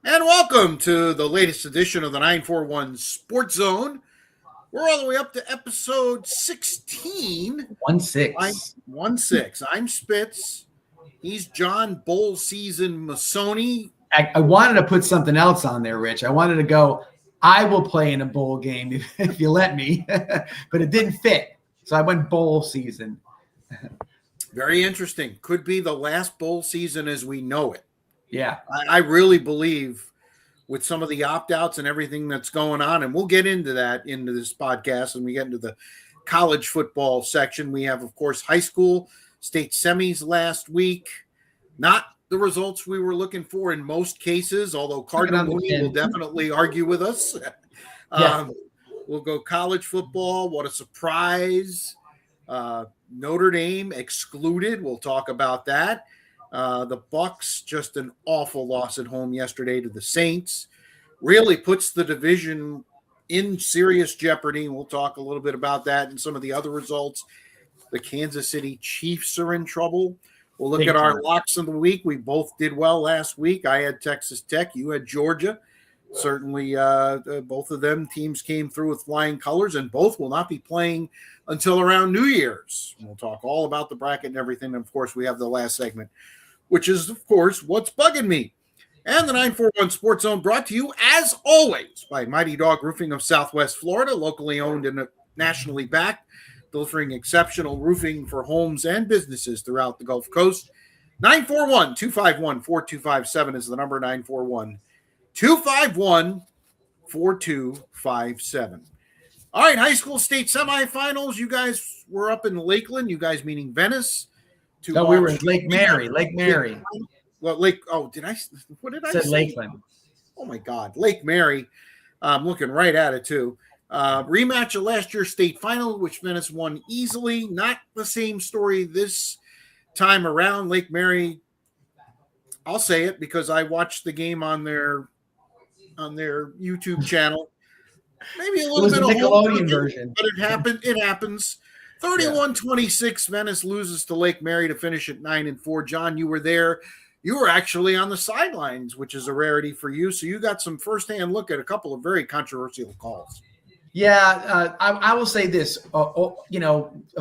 And welcome to the latest edition of the 941 Sports Zone. We're all the way up to episode 16. 1-6. 1-6. I'm Spitz. He's John Bowl Season Masoni. I wanted to put something else on there, Rich. I wanted to go, I will play in a bowl game if you let me, but it didn't fit. So I went bowl season. Very interesting. Could be the last bowl season as we know it. Yeah. I really believe with some of the opt-outs and everything that's going on, and we'll get into that into this podcast when we get into the college football section. We have, of course, high school state semis last week. Not the results we were looking for in most cases, although Cardinal Mooney will definitely argue with us. We'll go college football. What a surprise. Notre Dame excluded. We'll talk about that. The Bucs, just an awful loss at home yesterday to the Saints, really puts the division in serious jeopardy. We'll talk a little bit about that and some of the other results. The Kansas City Chiefs are in trouble. We'll look at our locks of the week. We both did well last week. I had Texas Tech. You had Georgia. Certainly, both of them teams came through with flying colors, and both will not be playing until around New Year's. We'll talk all about the bracket and everything. And, of course, we have the last segment, which is, of course, What's Bugging Me. And the 941 Sports Zone brought to you, as always, by Mighty Dog Roofing of Southwest Florida, locally owned and nationally backed, delivering exceptional roofing for homes and businesses throughout the Gulf Coast. 941-251-4257 is the number, 941-251-4257. All right, high school state semifinals. You guys were up in Lakeland. You guys meaning Venice. No, we were in Lake Mary. Lake Mary. Well, Lake. Oh, did I? What did I say? Lakeland. Oh my God, Lake Mary. I'm looking right at it too. Rematch of last year's state final, which Venice won easily. Not the same story this time around. Lake Mary. I'll say it because I watched the game on their YouTube channel. Maybe a little bit of Nickelodeon version, but it happened. It happens. 31-26, Venice loses to Lake Mary to finish at 9-4. John, you were there. You were actually on the sidelines, which is a rarity for you. So you got some firsthand look at a couple of very controversial calls. Yeah, I will say this. A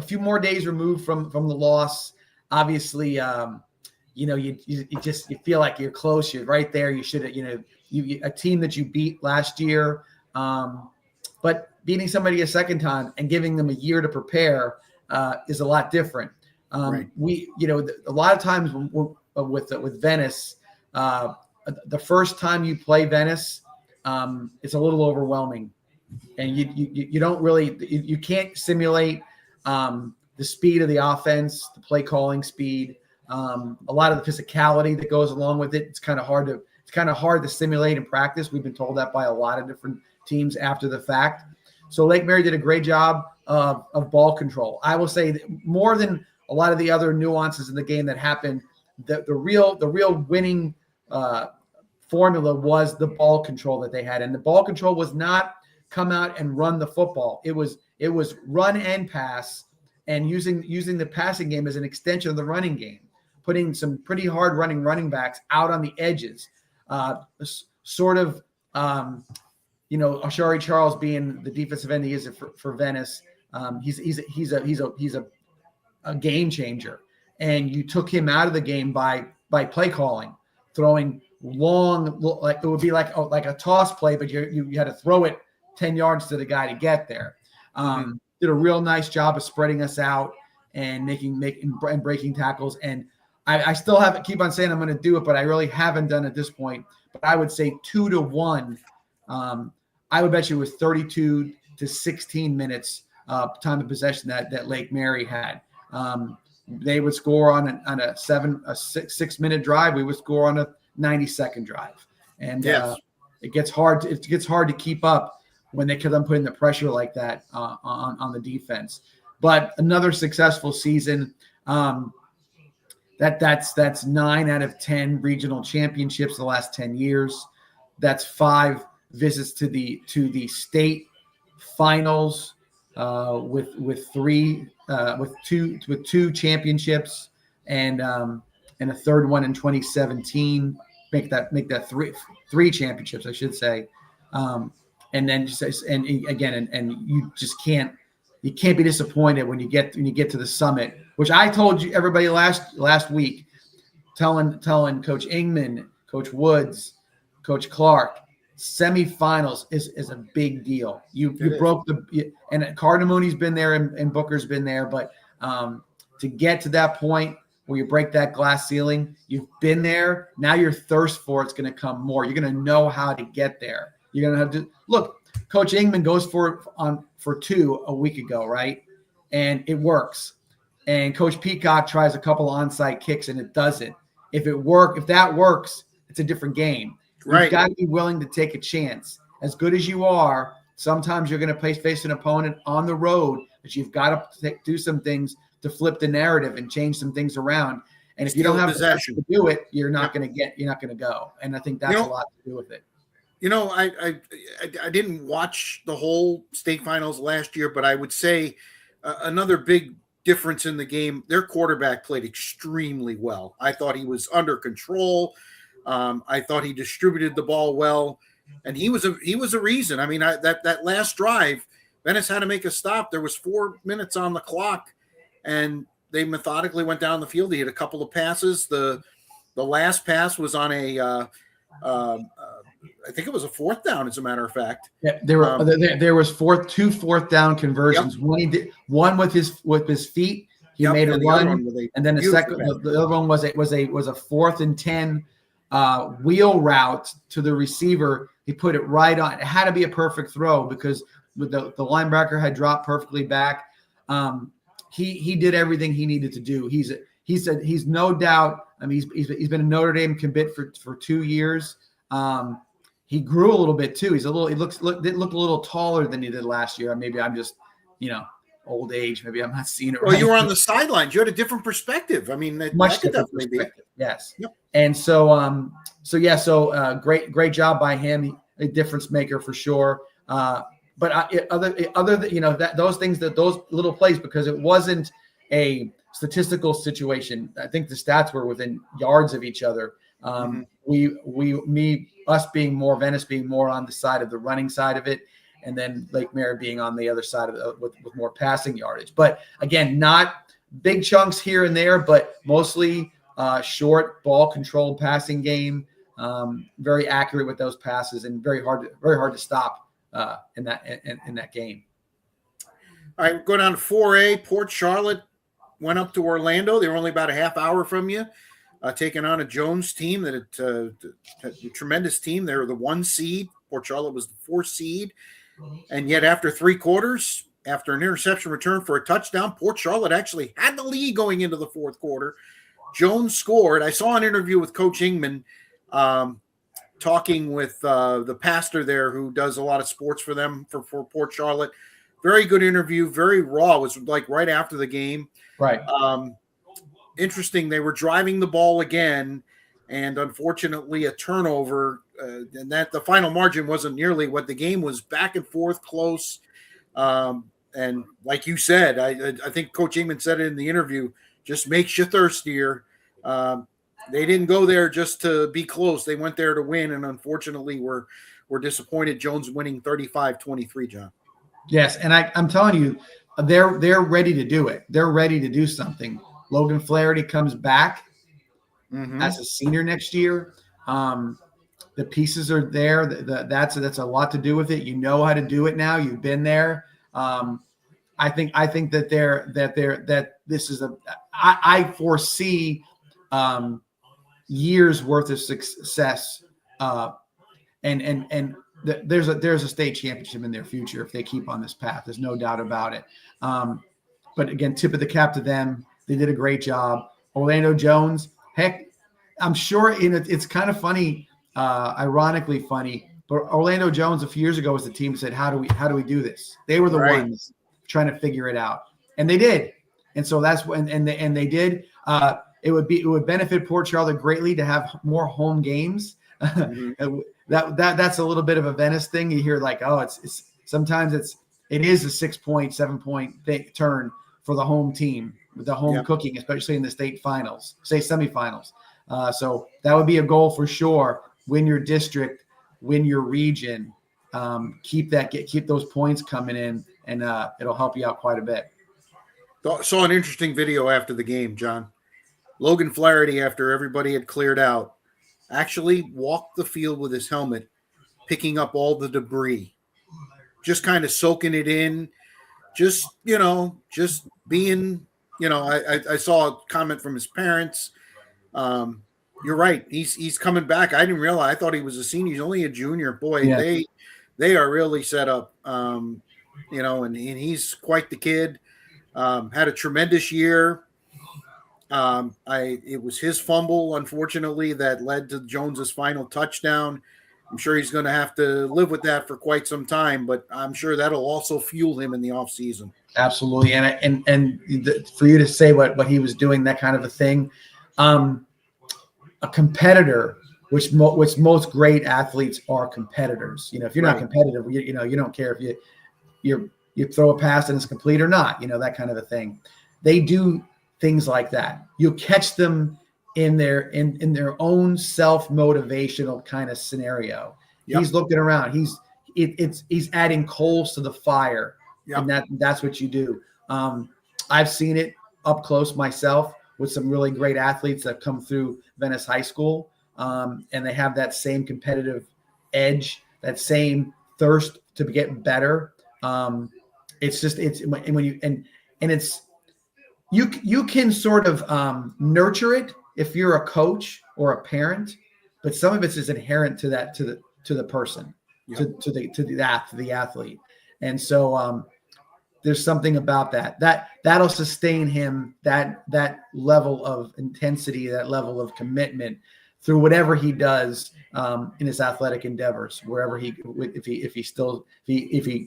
few more days removed from the loss. Obviously, you feel like you're close. You're right there. You should, a team that you beat last year. But beating somebody a second time and giving them a year to prepare is a lot different. Right. A lot of times with Venice, the first time you play Venice, it's a little overwhelming, and you don't really you can't simulate the speed of the offense, the play calling speed, a lot of the physicality that goes along with it. It's kind of hard to simulate in practice. We've been told that by a lot of different teams after the fact. So Lake Mary did a great job of ball control. I will say that more than a lot of the other nuances in the game that happened, the real winning formula was the ball control that they had. And the ball control was not come out and run the football. It was run and pass, and using the passing game as an extension of the running game, putting some pretty hard running backs out on the edges, Ashari Charles being the defensive end he is for Venice. He's a game changer, and you took him out of the game by play calling, throwing long, like it would be like a toss play, but you had to throw it 10 yards to the guy to get there. Did a real nice job of spreading us out and making and breaking tackles. And I still keep on saying I'm going to do it, but I really haven't done it at this point. But I would say 2-1. I would bet you it was 32 to 16 minutes time of possession that Lake Mary had. They would score on a 6 minute drive. We would score on a 90-second drive, and it gets hard. It gets hard to keep up when they keep on putting the pressure like that on the defense. But another successful season. That's 9 out of 10 regional championships in the last 10 years. That's 5 visits to the state finals with two championships and a third one in 2017. make that three championships, I should say. And then you just can't be disappointed when you get to the summit, which I told you everybody last week, telling Coach Ingman, Coach Woods, Coach Clark, semifinals is a big deal. You broke and Cardinal Mooney's been there and Booker's been there, but to get to that point where you break that glass ceiling, you've been there. Now your thirst for it's going to come more. You're going to know how to get there. You're going to have to look. Coach Ingman goes for two a week ago, right? And it works. And Coach Peacock tries a couple of onside kicks and it doesn't. If that works, it's a different game. Right. You've got to be willing to take a chance. As good as you are, sometimes you're going to face an opponent on the road that you've got to do some things to flip the narrative and change some things around. And if you don't have possession to do it, you're not going to go. And I think that's a lot to do with it. I didn't watch the whole state finals last year, but I would say another big difference in the game, their quarterback played extremely well. I thought he was under control. I thought he distributed the ball well, and he was a reason. I mean, that last drive, Venice had to make a stop. There was 4 minutes on the clock, and they methodically went down the field. He had a couple of passes. The last pass was on I think it was a fourth down, as a matter of fact. Yeah, there was two fourth down conversions. Yep. One with his feet. He made a run, and then the other one was a 4th and 10 wheel route to the receiver. He put it right on. It had to be a perfect throw because the linebacker had dropped perfectly back. He did everything he needed to do. He's no doubt. I mean, he's been a Notre Dame commit for 2 years. He grew a little bit too. He looked a little taller than he did last year. Maybe I'm just, old age. Maybe I'm not seeing it right. Well, you were on the sidelines. You had a different perspective. I mean, much different perspective. Yes. Yep. And so great job by him. A difference maker for sure. But other than those things, those little plays, because it wasn't a statistical situation. I think the stats were within yards of each other. Venice being more on the side of the running side of it, and then Lake Mary being on the other side of it with more passing yardage. But again, not big chunks here and there, but mostly short ball controlled passing game. Very accurate with those passes and very hard to stop in that game. All right, go down to 4A. Port Charlotte went up to Orlando. They were only about a half hour from you. Taking on a Jones team that a tremendous team. They were the 1 seed. Port Charlotte was the 4 seed. And yet after 3 quarters, after an interception return for a touchdown, Port Charlotte actually had the lead going into the 4th quarter. Jones scored. I saw an interview with Coach Ingman talking with the pastor there who does a lot of sports for them for Port Charlotte. Very good interview, very raw. It was like right after the game. Right. Interesting. They were driving the ball again, and unfortunately a turnover, and that the final margin wasn't nearly what the game was. Back and forth, close. And like you said, I think Coach Ingman said it in the interview, just makes you thirstier. They didn't go there just to be close. They went there to win, and unfortunately we're disappointed. Jones winning 35-23, John. Yes, and I'm telling you, they're ready to do it. They're ready to do something. Logan Flaherty comes back as a senior next year. The pieces are there. That's a lot to do with it. You know how to do it now. You've been there. I think that this is I foresee years worth of success. And there's a state championship in their future if they keep on this path. There's no doubt about it. But again, tip of the cap to them. They did a great job. Orlando Jones, heck, I'm sure it's kind of funny, ironically funny, but Orlando Jones a few years ago was the team that said, how do we do this? They were the ones trying to figure it out, and they did. And so that's when and they did. It would benefit Port Charlotte greatly to have more home games. That's a little bit of a Venice thing. You hear like, oh, it's sometimes it is a 6-point, 7-point turn for the home team with the home cooking, especially in the state finals, say semifinals. So that would be a goal for sure. Win your district, win your region, keep those points coming in, and it'll help you out quite a bit. Saw an interesting video after the game, John. Logan Flaherty, after everybody had cleared out, actually walked the field with his helmet, picking up all the debris, just kind of soaking it in, just being, I saw a comment from his parents. You're right. He's coming back. I didn't realize. I thought he was a senior. He's only a junior. Boy, yeah. They are really set up, and he's quite the kid. Had a tremendous year. It was his fumble, unfortunately, that led to Jones's final touchdown. I'm sure he's going to have to live with that for quite some time, but I'm sure that'll also fuel him in the offseason. Absolutely. And for you to say what he was doing, that kind of a thing, a competitor, which most great athletes are competitors. If you're not competitive, you don't care if you throw a pass and it's complete or not, that kind of a thing. They do things like that. You catch them in their own self-motivational kind of scenario. Yep. He's looking around. He's adding coals to the fire. Yep. And that's what you do. I've seen it up close myself with some really great athletes that come through Venice High School. And they have that same competitive edge, that same thirst to get better. You can sort of nurture it if you're a coach or a parent, but some of it is inherent to the person, yep. to the athlete. And so there's something about that'll sustain him, that level of intensity, that level of commitment through whatever he does in his athletic endeavors, wherever if he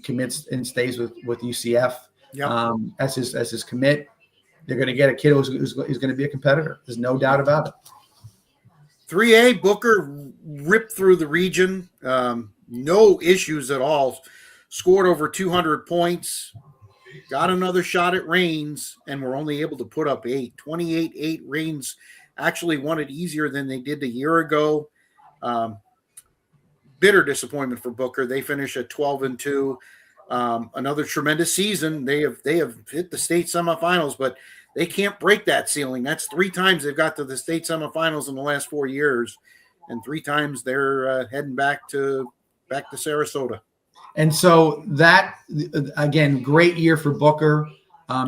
commits and stays with UCF, yep. As his commit. They're going to get a kid who's going to be a competitor. There's no doubt about it. 3A, Booker ripped through the region. No issues at all. Scored over 200 points. Got another shot at Rains, and were only able to put up 8. 28-8. Rains actually won it easier than they did a year ago. Bitter disappointment for Booker. They finish at 12-2. Another tremendous season. They have hit the state semifinals, but they can't break that ceiling. That's 3 times they've got to the state semifinals in the last 4 years, and 3 times they're heading back to Sarasota. And so that, again, great year for Booker.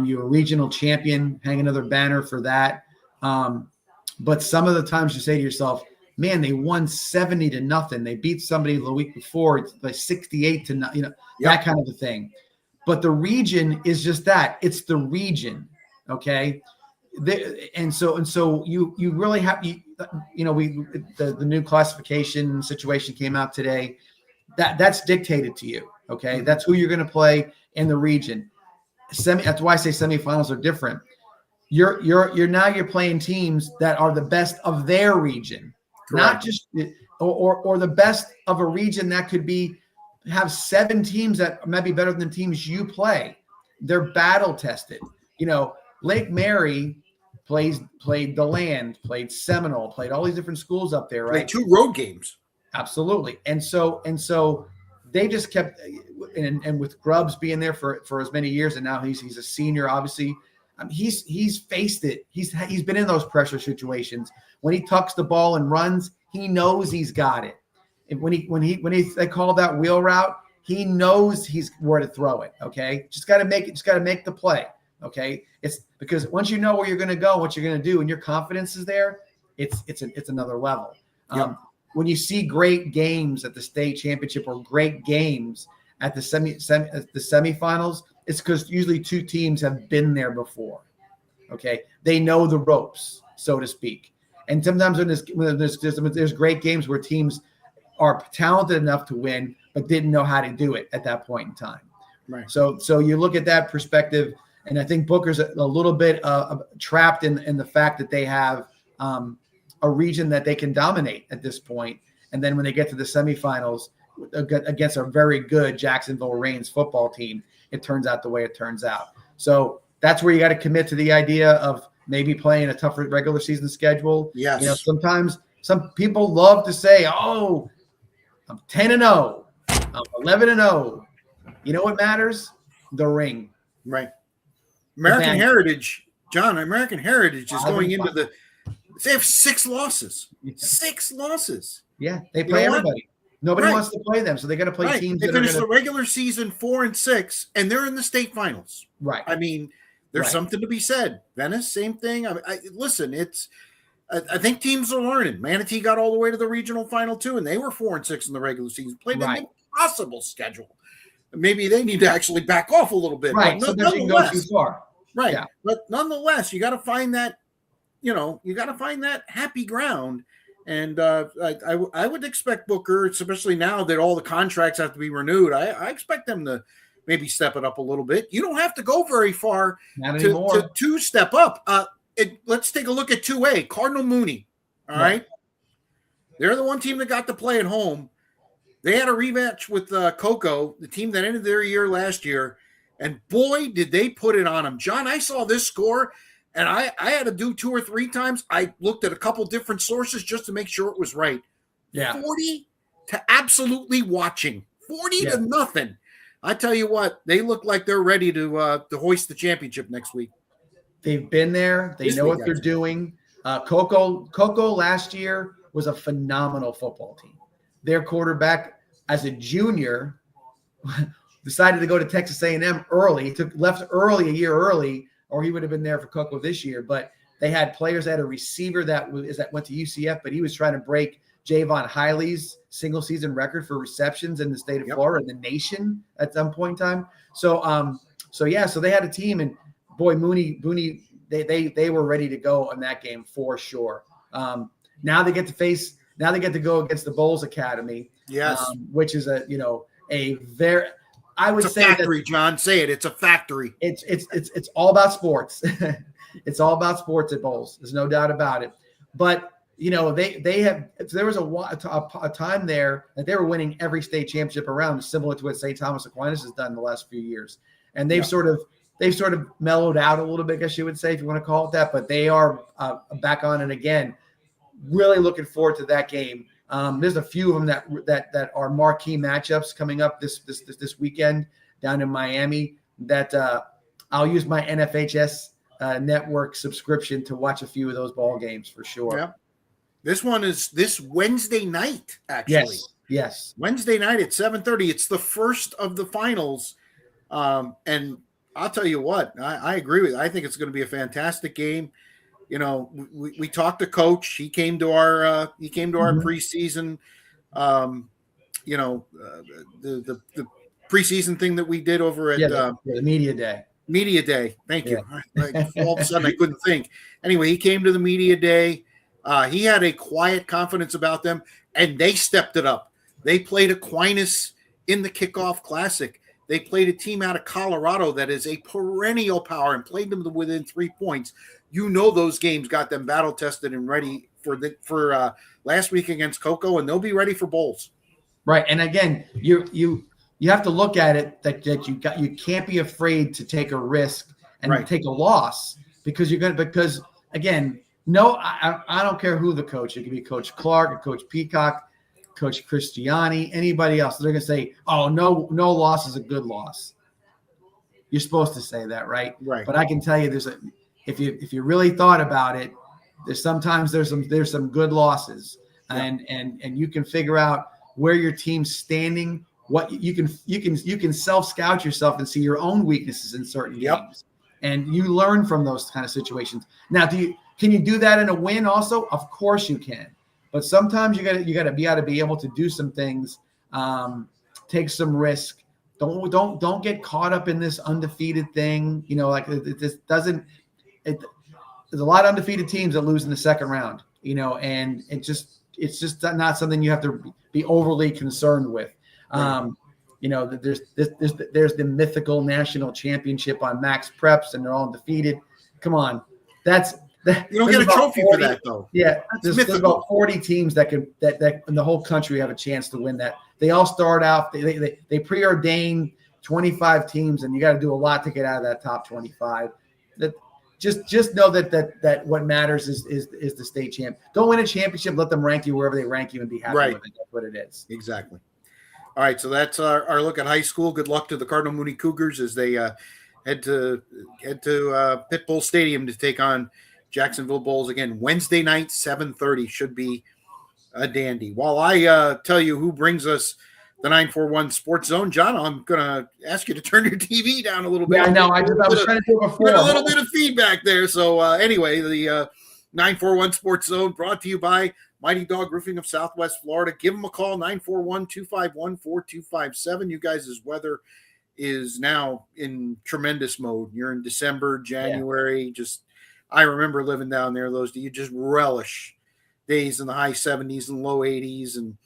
You're a regional champion. Hang another banner for that. But some of the times you say to yourself, man, they won 70-0. They beat somebody the week before by 68-0, yep. That kind of a thing. But the region is just that. It's the region, okay? And so you really have the new classification situation came out today. That's dictated to you, okay? Mm-hmm. That's who you're going to play in the region. That's why I say semifinals are different. You're playing teams that are the best of their region. Correct. Not just or the best of a region that could have 7 teams that might be better than the teams you play. They're battle tested. Lake Mary played DeLand, played Seminole, played all these different schools up there, right? Played 2 road games. Absolutely. And so they just kept and with Grubbs being there for as many years, and now he's a senior, obviously. He's faced it. He's been in those pressure situations. When he tucks the ball and runs, he knows he's got it. And when they call that wheel route, he knows he's where to throw it. Okay, just got to make it. Just got to make the play. Okay, it's because once you know where you're going to go, what you're going to do, and your confidence is there, it's another level. Yep. When you see great games at the state championship or great games at the semifinals, it's because usually 2 teams have been there before. Okay, they know the ropes, so to speak. And sometimes when there's great games where teams are talented enough to win, but didn't know how to do it at that point in time. Right. So you look at that perspective, and I think Booker's a little bit trapped in the fact that they have a region that they can dominate at this point. And then when they get to the semifinals against a very good Jacksonville Rains football team, it turns out the way it turns out. So that's where you got to commit to the idea of maybe playing a tougher regular season schedule. Yes. Sometimes some people love to say, "Oh, I'm 10-0, I'm 11-0." You know what matters? The ring. Right. American Heritage, John. American Heritage is going into the. They have 6 losses. 6 losses. Yeah, they play everybody. Nobody wants to play them, so they got to play teams. They finished the regular season 4-6, and they're in the state finals. Right. I mean, there's something to be said. Venice, same thing. Listen, I think teams are learning. Manatee got all the way to the regional final too, and they were 4-6 in the regular season. Played an impossible schedule. Maybe they need to actually back off a little bit. Right. But sometimes you can go too far. Right. Yeah. But nonetheless, you got to find that, happy ground. And I would expect Booker, especially now that all the contracts have to be renewed, I expect them to maybe step it up a little bit. You don't have to go very far to step up. Let's take a look at 2A, Cardinal Mooney. All right. They're the one team that got to play at home. They had a rematch with Cocoa, the team that ended their year last year. And boy, did they put it on them. John, I saw this score, and I had to do 2 or 3 times. I looked at a couple different sources just to make sure it was right. Yeah. 40 to absolutely watching. 40 to nothing. I tell you what, they look like they're ready to hoist the championship next week. They've been there. They know what they're doing. Cocoa last year was a phenomenal football team. Their quarterback, as a junior, decided to go to Texas A&M early. Left early, a year early, or he would have been there for Cocoa this year. But they had players. They had a receiver that went to UCF, but he was trying to break Javon Hiley's single-season record for receptions in the state of Florida, the nation at some point in time. So they had a team, and boy, Mooney, they were ready to go in that game for sure. Now they get to go against the Bowles Academy, which is a very, I would say, factory, John. Say it. It's a factory. It's all about sports. It's all about sports at Bowles. There's no doubt about it. But there was a time there that they were winning every state championship around, similar to what St. Thomas Aquinas has done the last few years. And they've sort of mellowed out a little bit, I guess you would say, if you want to call it that. But they are back on it again. Really looking forward to that game. There's a few of them that are marquee matchups coming up this weekend down in Miami that I'll use my NFHS network subscription to watch a few of those ball games for sure. Yeah. This one is this Wednesday night, actually. Yes. Wednesday night at 7:30. It's the first of the finals. And I'll tell you what, I agree with you. I think it's going to be a fantastic game. We talked to Coach. He came to our preseason, the preseason thing that we did over at the media day. Media day. Thank you. All of a sudden, I couldn't think. Anyway, he came to the media day. He had a quiet confidence about them, and they stepped it up. They played Aquinas in the kickoff classic. They played a team out of Colorado that is a perennial power and played them within 3 points. Those games got them battle tested and ready for last week against Cocoa, and they'll be ready for bowls. Right, and again, you have to look at it that you can't be afraid to take a risk and take a loss because again, I don't care who the coach. It could be Coach Clark or Coach Peacock, Coach Christiani, anybody else. They're going to say, "Oh, no loss is a good loss." You're supposed to say that, right? Right. But I can tell you, if you really thought about it, there's some good losses, and you can figure out where your team's standing. What you can self-scout yourself and see your own weaknesses in certain games, and you learn from those kind of situations. Now, can you do that in a win? Also, of course you can. But sometimes you got to be able to do some things, take some risk. Don't get caught up in this undefeated thing. This doesn't. There's a lot of undefeated teams that lose in the second round. And it's just not something you have to be overly concerned with. There's the mythical national championship on Max Preps, and they're all undefeated. Come on, you don't get a trophy for that, though. Yeah, there's about 40 teams that in the whole country have a chance to win that. They all start out. They preordain 25 teams, and you got to do a lot to get out of that top 25. just know that what matters is the state champ. Don't win a championship. Let them rank you wherever they rank you and be happy Right. with it. That's what it is. Exactly. All right, so that's our look at high school. Good luck to the Cardinal Mooney Cougars as they head to Pitt Bull Stadium to take on Jacksonville Bulls again Wednesday night, 7:30. Should be a dandy. While I tell you who brings us the 941 Sports Zone, John, I'm gonna ask you to turn your TV down a little bit. Yeah, I know. I was trying to do it before. Get a little bit of feedback there. So anyway, the 941 Sports Zone brought to you by Mighty Dog Roofing of Southwest Florida. Give them a call, 941-251-4257. You guys' weather is now in tremendous mode. You're in December, January. Just, I remember living down there. Those, you just relish days in the high 70s and low 80s. And,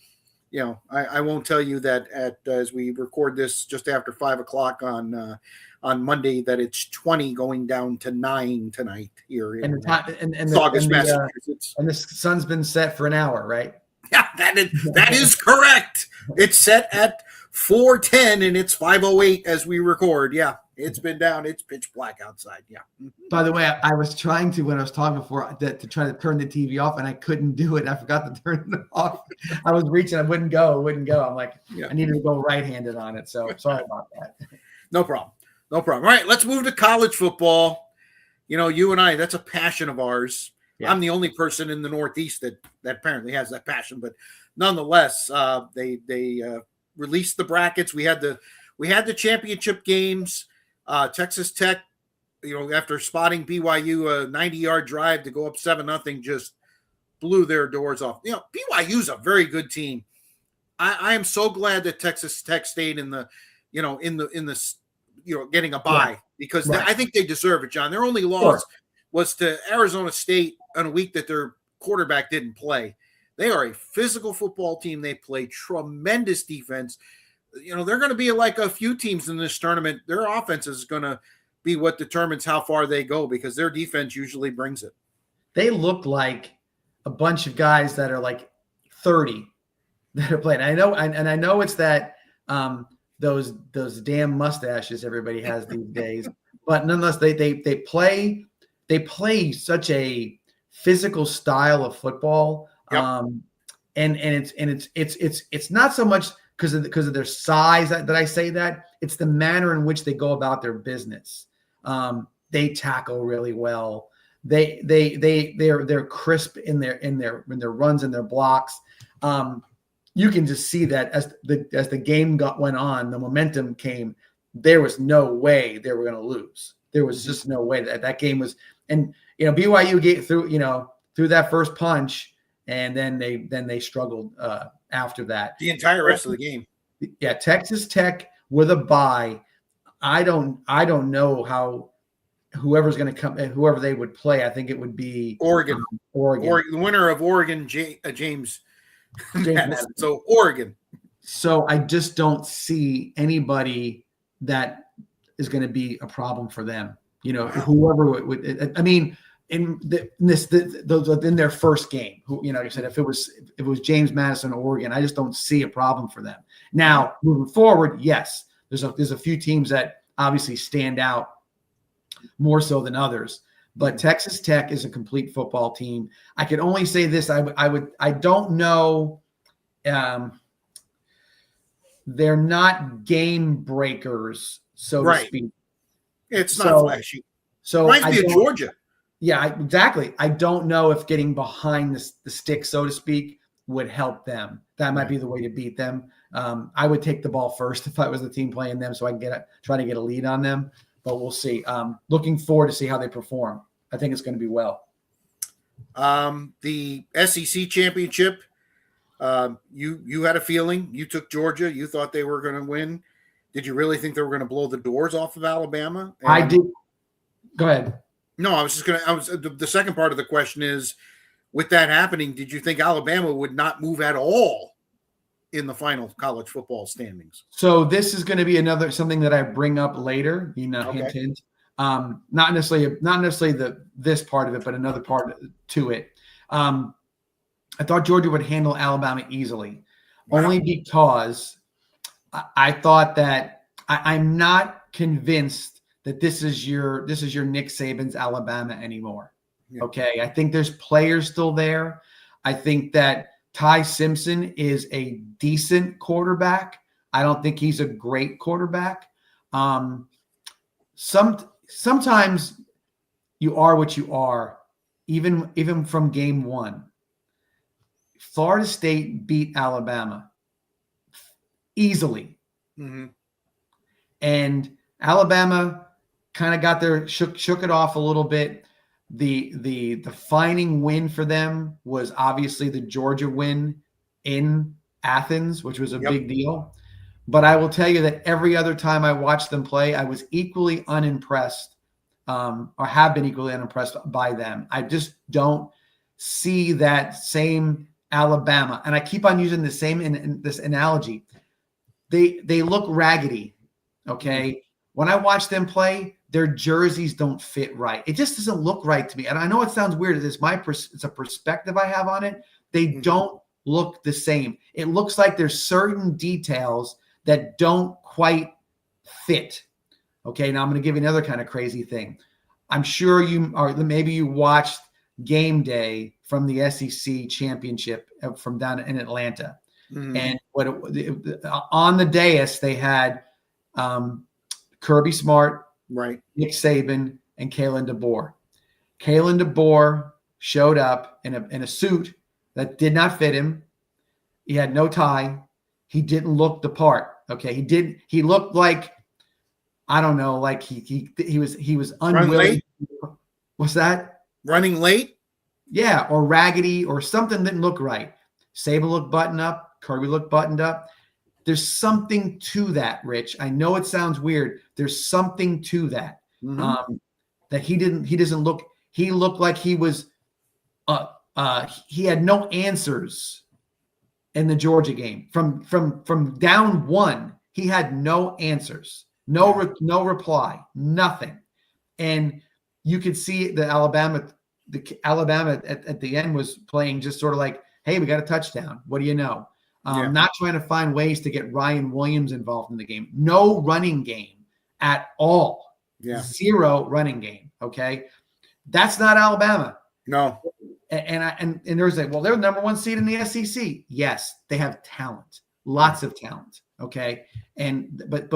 you know, I won't tell you that as we record this just after 5 o'clock on Monday that it's 20 going down to 9 tonight here in Saugus, Massachusetts. And the sun's been set for an hour, right? Yeah, that is correct. It's set at 4:10 and it's 5:08 as we record. Yeah, it's been down. It's pitch black outside. Yeah. By the way, I was trying to, when I was talking before, to try to turn the TV off, and I couldn't do it. I forgot to turn it off. I was reaching. I wouldn't go. I'm like, I needed to go right-handed on it. So sorry about that. No problem. All right, let's move to college football. You know, you and I, that's a passion of ours. Yeah. I'm the only person in the Northeast that apparently has that passion, but nonetheless, they released the brackets. We had the championship games. Texas Tech, you know, after spotting BYU a 90-yard drive to go up 7-0, just blew their doors off. You know, BYU's a very good team. I am so glad that Texas Tech stayed in the getting a bye because I think they deserve it, John. Their only loss was to Arizona State on a week that their quarterback didn't play. They are a physical football team. They play tremendous defense. You know, they're going to be like a few teams in this tournament. Their offense is going to be what determines how far they go because their defense usually brings it. They look like a bunch of guys that are like 30 that are playing. I know it's that those damn mustaches everybody has these days, but nonetheless, they play such a physical style of football. Yep. And it's not so much because of their size that I say that. It's the manner in which they go about their business. They tackle really well. They're crisp in their runs and their blocks. You can just see that as the game went on, the momentum came. There was no way they were going to lose. There was just no way that game was. And BYU get through that first punch, and then they struggled after that. The entire rest of the game. Yeah, Texas Tech with a bye. I don't know how whoever's going to come, whoever they would play. I think it would be Oregon. The winner of Oregon, James Madison. So Oregon. So I just don't see anybody that is going to be a problem for them. Whoever would. I mean, in their first game, you said if it was James Madison or Oregon, I just don't see a problem for them. Now moving forward, yes, there's a few teams that obviously stand out more so than others. But Texas Tech is a complete football team. I can only say this. I don't know. They're not game breakers, so to speak. It's not flashy. So reminds me of Georgia. Yeah, exactly. I don't know if getting behind the stick, so to speak, would help them. That might be the way to beat them. I would take the ball first if I was the team playing them, so I can try to get a lead on them. But we'll see. Looking forward to see how they perform. I think it's going to be well. The SEC championship, you had a feeling. You took Georgia. You thought they were going to win. Did you really think they were going to blow the doors off of Alabama? I did. Go ahead. No, the second part of the question is, with that happening, did you think Alabama would not move at all in the final college football standings? So this is going to be something that I bring up later. Okay. Hint. Not necessarily this part of it, but another part to it. I thought Georgia would handle Alabama easily, only because I thought that I'm not convinced that this is your Nick Saban's Alabama anymore. Yeah. Okay. I think there's players still there. I think that Ty Simpson is a decent quarterback. I don't think he's a great quarterback. Sometimes you are what you are, even from game one. Florida State beat Alabama easily. Mm-hmm. And Alabama kind of got shook it off a little bit. The defining win for them was obviously the Georgia win in Athens, which was a big deal. But I will tell you that every other time I watched them play, I was equally unimpressed, or have been equally unimpressed by them. I just don't see that same Alabama. And I keep on using the same in this analogy. They look raggedy. Okay. When I watch them play, their jerseys don't fit right. It just doesn't look right to me. And I know it sounds weird. It's a perspective I have on it. They don't look the same. It looks like there's certain details that don't quite fit. Okay. Now I'm going to give you another kind of crazy thing. I'm sure maybe you watched Game Day from the SEC championship from down in Atlanta. Mm-hmm. And on the dais, they had Kirby Smart, right, Nick Saban, and Kalen DeBoer. Kalen DeBoer showed up in a suit that did not fit him. He had no tie. He didn't look the part. Okay, he looked like, I don't know, like he was unwilling. What's that? Running late? Yeah, or raggedy, or something didn't look right. Saban looked buttoned up. Kirby looked buttoned up. There's something to that, Rich. I know it sounds weird. There's something to that. Mm-hmm. That he doesn't look. He looked like he was. He had no answers in the Georgia game. From down one, he had no answers, no reply, nothing. And you could see the Alabama at the end was playing just sort of like, hey, we got a touchdown. What do you know? Not trying to find ways to get Ryan Williams involved in the game. No running game at all. Yeah. Zero running game. Okay. That's not Alabama. No. And there's well, they're the number one seed in the SEC. Yes, they have talent, lots of talent. Okay. But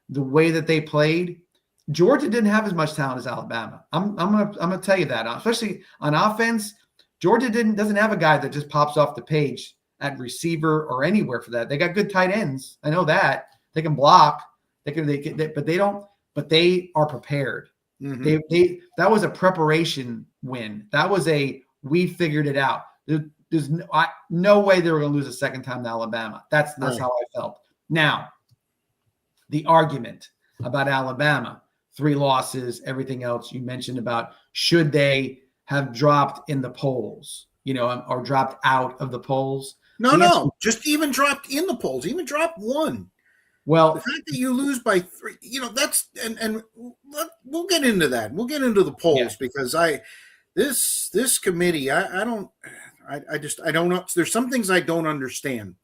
the way that they played, Georgia didn't have as much talent as Alabama. I'm gonna tell you that, especially on offense. Georgia doesn't have a guy that just pops off the page at receiver or anywhere for that. They got good tight ends. I know that they can block. But they don't. But they are prepared. Mm-hmm. That was a preparation win. That was we figured it out. There's no way they were going to lose a second time to Alabama. That's right. How I felt. Now, the argument about Alabama, 3 losses, everything else you mentioned about should they have dropped in the polls, or dropped out of the polls? No, just even dropped in the polls, even dropped 1. Well, the fact that you lose by 3, that's and we'll get into that. We'll get into the polls because this committee, I don't know. There's some things I don't understand.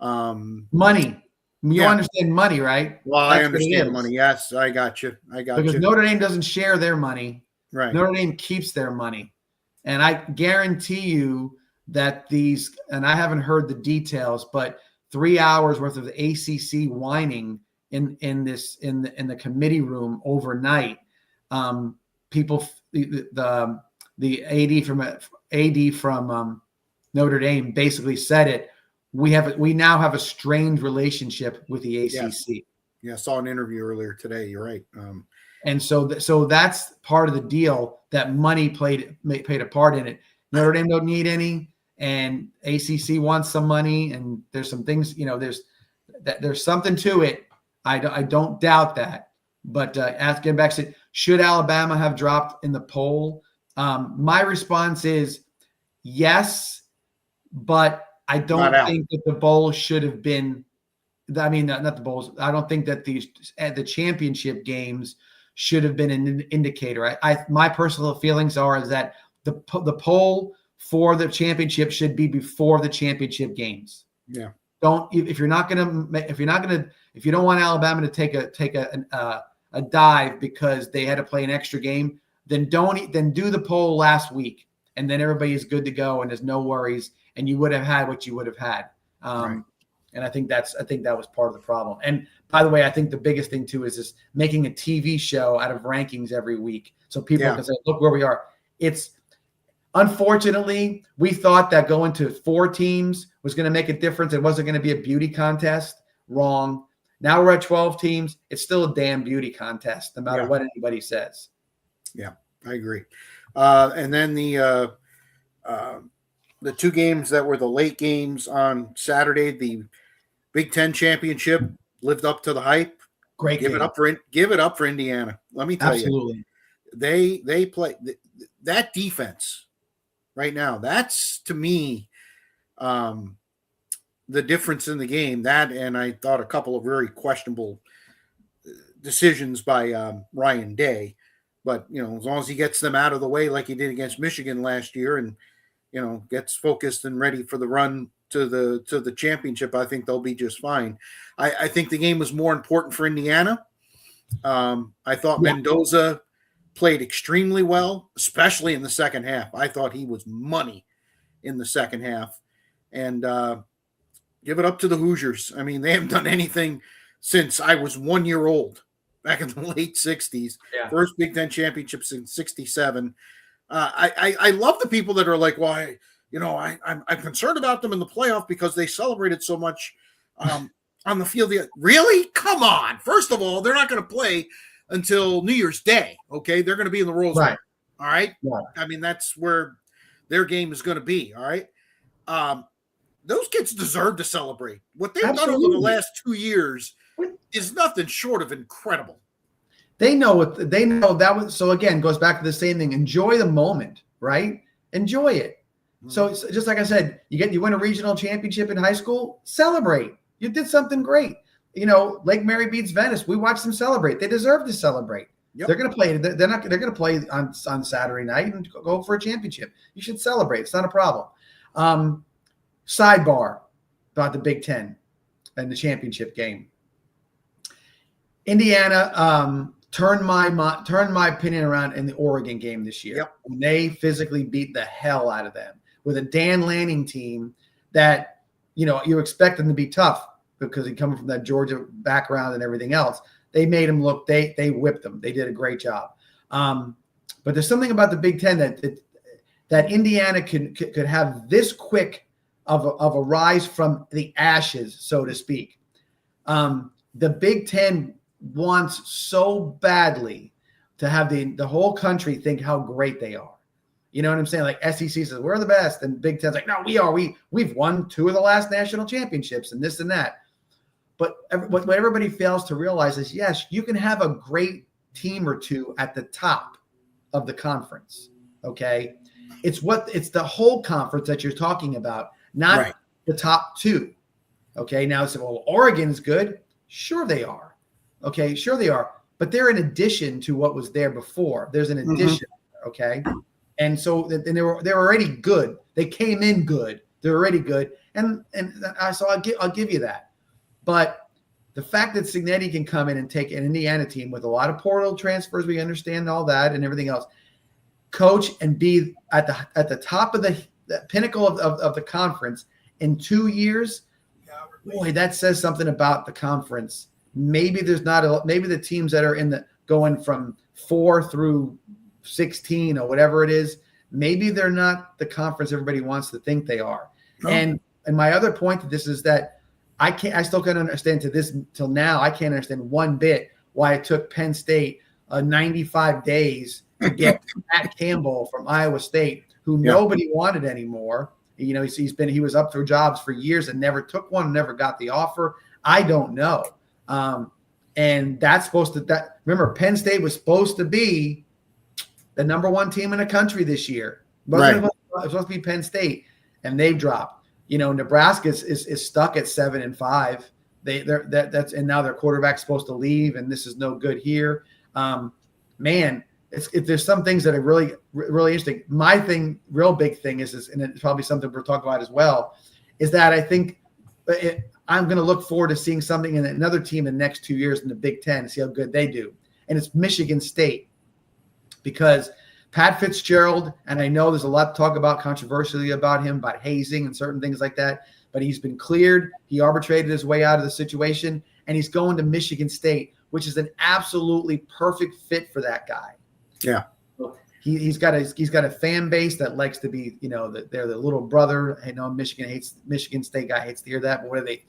Money. You understand money, right? Well, I understand money. Yes, I got you. Because Notre Dame doesn't share their money. Right. Notre Dame keeps their money. And I guarantee you that and I haven't heard the details, but 3 hours worth of the ACC whining in the committee room overnight. People, the AD from Notre Dame basically said it. We now have a strained relationship with the ACC. Yes. Yeah, I saw an interview earlier today. You're right. And so that's part of the deal, that money played a part in it. Notre Dame don't need any, and ACC wants some money, and there's some things, there's something to it. I don't doubt that. But getting back to, should Alabama have dropped in the poll? My response is yes, but I don't think that the bowl should have been. I mean, not the bowls. I don't think that the championship games should have been an indicator. My personal feelings are that the poll for the championship should be before the championship games. Yeah. If you don't want Alabama to take a a dive because they had to play an extra game, then do the poll last week, and then everybody is good to go and there's no worries, and you would have had what you would have had. Right. And I think that was part of the problem. And by the way, I think the biggest thing too is just making a TV show out of rankings every week, so people can say, "Look where we are." It's unfortunately, we thought that going to 4 teams was going to make a difference. It wasn't going to be a beauty contest. Wrong. Now we're at 12 teams. It's still a damn beauty contest, no matter what anybody says. Yeah, I agree. And then the 2 games that were the late games on Saturday, the Big Ten championship lived up to the hype. Great. Give it up for Indiana. Let me tell you, they play that defense right now. That's, to me, the difference in the game. That, and I thought a couple of very questionable decisions by Ryan Day. But, as long as he gets them out of the way like he did against Michigan last year and, gets focused and ready for the run to the championship, I think they'll be just fine. I think the game was more important for Indiana. I thought Mendoza played extremely well, especially in the second half. I thought he was money in the second half. And give it up to the Hoosiers. I mean, they haven't done anything since I was 1 year old back in the late 60s. Yeah. First Big Ten championships in 67. I love the people that are like, well, I'm concerned about them in the playoff because they celebrated so much on the field. Really? Come on. First of all, they're not going to play until New Year's Day. Okay. They're going to be in the Rose Bowl. Right. All right. Right. I mean, that's where their game is going to be. All right. Those kids deserve to celebrate. What they've done over the last 2 years is nothing short of incredible. They know that was, so again, goes back to the same thing. Enjoy the moment, right? Enjoy it. Mm-hmm. So it's just like I said, you win a regional championship in high school, celebrate. You did something great. Lake Mary beats Venice. We watched them celebrate. They deserve to celebrate. Yep. They're going to play. They're going to play on Saturday night and go for a championship. You should celebrate. It's not a problem. Sidebar about the Big Ten and the championship game. Indiana turned my opinion around in the Oregon game this year. Yep. When they physically beat the hell out of them with a Dan Lanning team that, you expect them to be tough because he coming from that Georgia background and everything else. They made him look. They whipped them. They did a great job. But there's something about the Big Ten that Indiana could have this quick of a rise from the ashes, so to speak. The Big Ten wants so badly to have the whole country think how great they are. You know what I'm saying? Like SEC says, we're the best. And Big Ten's like, no, we are. We've won 2 of the last national championships and this and that. But what everybody fails to realize is, yes, you can have a great team or 2 at the top of the conference. Okay. It's the whole conference that you're talking about, not the top 2. Okay. Now it's, well, Oregon's good. Sure they are. Okay. Sure they are. But they're in addition to what was there before. There's an addition. Mm-hmm. Okay. And so they're already good. They came in good. They're already good. And so I'll give you that. But the fact that Cignetti can come in and take an Indiana team with a lot of portal transfers, we understand all that and everything else, coach and be at the top of the pinnacle of the conference in 2 years, boy, that says something about the conference. Maybe maybe the teams that are going from 4 through 16 or whatever it is, maybe they're not the conference everybody wants to think they are. No. And my other point to this is that I still can't understand till now. I can't understand one bit why it took Penn State 95 days to get Matt Campbell from Iowa State, who nobody wanted anymore. He was up for jobs for years and never took one, never got the offer. I don't know. And that's remember, Penn State was supposed to be the number 1 team in the country this year. It was supposed to be Penn State, and they've dropped. Nebraska is stuck at 7-5. And now their quarterback's supposed to leave, and this is no good here. There's some things that are really, really interesting. My real big thing is, and it's probably something we're talking about as well, is that I think I'm going to look forward to seeing something in another team in the next 2 years in the Big Ten to see how good they do. and it's Michigan State. Because Pat Fitzgerald, and I know there's a lot to talk about controversially about him, about hazing and certain things like that, but he's been cleared. He arbitrated his way out of the situation, and he's going to Michigan State, which is an absolutely perfect fit for that guy. Yeah. He's got a fan base that likes to be, they're the little brother. I know Michigan State guy hates to hear that, but what are they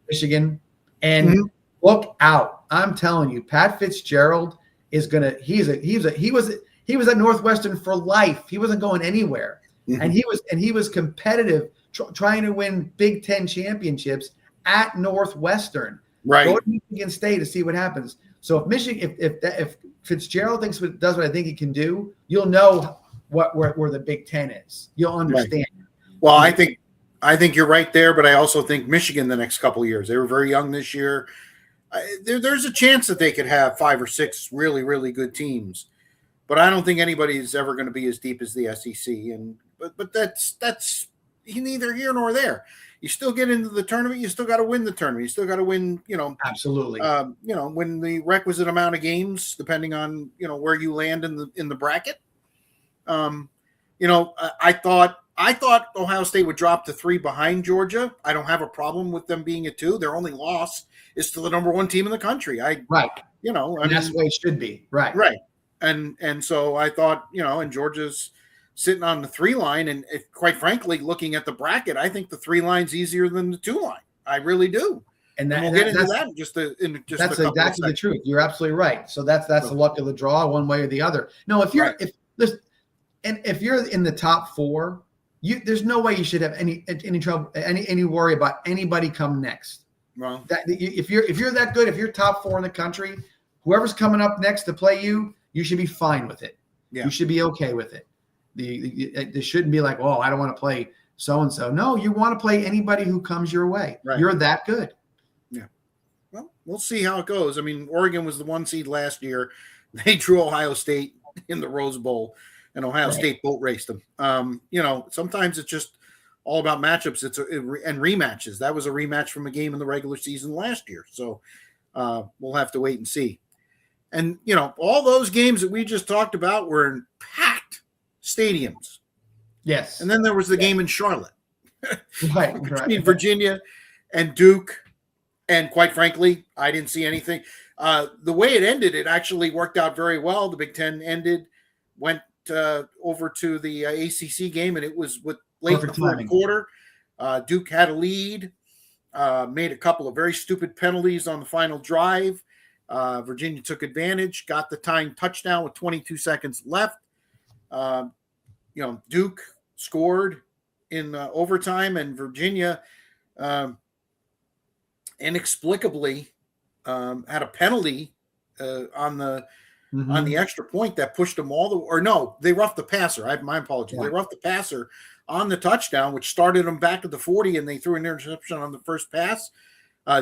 Michigan. And look out. I'm telling you, Pat Fitzgerald is gonna. He was at Northwestern for life. He wasn't going anywhere, and he was competitive, trying to win Big Ten championships at Northwestern. Right. Go to Michigan State to see what happens. So if Fitzgerald does what I think he can do, you'll know where the Big Ten is. You'll understand. Right. Well, I think you're right there, but I also think Michigan the next couple of years. They were very young this year. There's a chance that they could have 5 or 6 really, really good teams, but I don't think anybody is ever going to be as deep as the SEC. But that's neither here nor there. You still get into the tournament. You still got to win the tournament. You still got to win. Absolutely. Win the requisite amount of games, depending on where you land in the bracket. I thought Ohio State would drop to 3 behind Georgia. I don't have a problem with them being at 2. Their only loss is to the number 1 team in the country. Right. That's the way it should be. Right. Right. And so I thought, and Georgia's sitting on the 3 line. And quite frankly, looking at the bracket, I think the 3 line's easier than the 2 line. I really do. And we'll get into that in just that's exactly the truth. You're absolutely right. So that's the luck of the draw, one way or the other. No, if you're in the top 4, there's no way you should have any trouble, any worry about anybody come next. Well, if you're that good, if you're top 4 in the country, whoever's coming up next to play you should be fine with it. Yeah. You should be okay with it. There shouldn't be like, oh, I don't want to play so-and-so. No, you want to play anybody who comes your way. Right. You're that good. Yeah. Well, we'll see how it goes. I mean, Oregon was the 1 seed last year. They drew Ohio State in the Rose Bowl, and Ohio State boat raced them. Sometimes it's just all about matchups. And rematches. That was a rematch from a game in the regular season last year. So we'll have to wait and see. And, all those games that we just talked about were in packed stadiums. Yes. And then there was the game in Charlotte right. between Virginia and Duke. And quite frankly, I didn't see anything. The way it ended, it actually worked out very well. The Big Ten went over to the ACC game, and it was late in the fourth quarter. Duke had a lead, made a couple of very stupid penalties on the final drive. Virginia took advantage, got the tying touchdown with 22 seconds left. Duke scored in overtime, and Virginia inexplicably had a penalty on the extra point that pushed them they roughed the passer. My apologies. Yeah. They roughed the passer on the touchdown, which started them back to the 40, and they threw an interception on the first pass.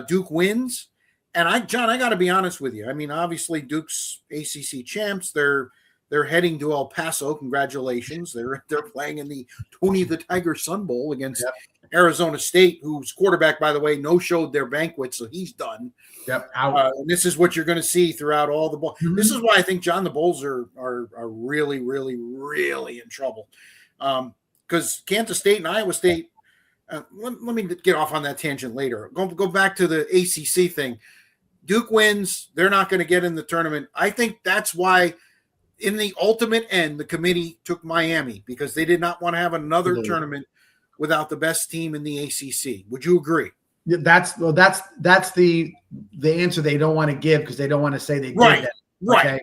Duke wins. And John, I got to be honest with you. I mean, obviously Duke's ACC champs. They're heading to El Paso. Congratulations. They're playing in the Tony the Tiger Sun Bowl against Arizona State, whose quarterback, by the way, no-showed their banquet, so he's done. Yep. Out. And this is what you're going to see throughout all the bowl. Mm-hmm. This is why I think, John, the Bulls are really, really, really in trouble. Because Kansas State and Iowa State. Let me get off on that tangent later. Go back to the ACC thing. Duke wins. They're not going to get in the tournament. I think that's why, in the ultimate end, the committee took Miami, because they did not want to have another tournament without the best team in the ACC. Would you agree? Yeah, that's the answer they don't want to give, because they don't want to say they did that. Right. Okay?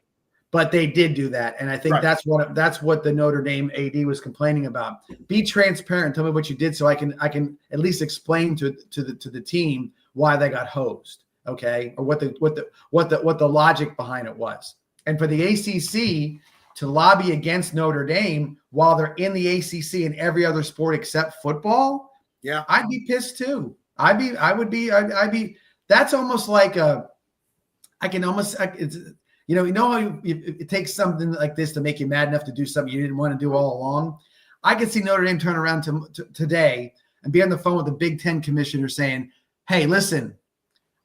But they did do that, and I think that's what the Notre Dame AD was complaining about. Be transparent. Tell me what you did, so I can at least explain to the team why they got hosed. Okay, or what the logic behind it was. And for the ACC to lobby against Notre Dame while they're in the ACC and every other sport except football, I'd be pissed too. I'd be. That's almost like how it takes something like this to make you mad enough to do something you didn't want to do all along. I could see Notre Dame turn around today and be on the phone with the Big Ten commissioner saying, "Hey, listen,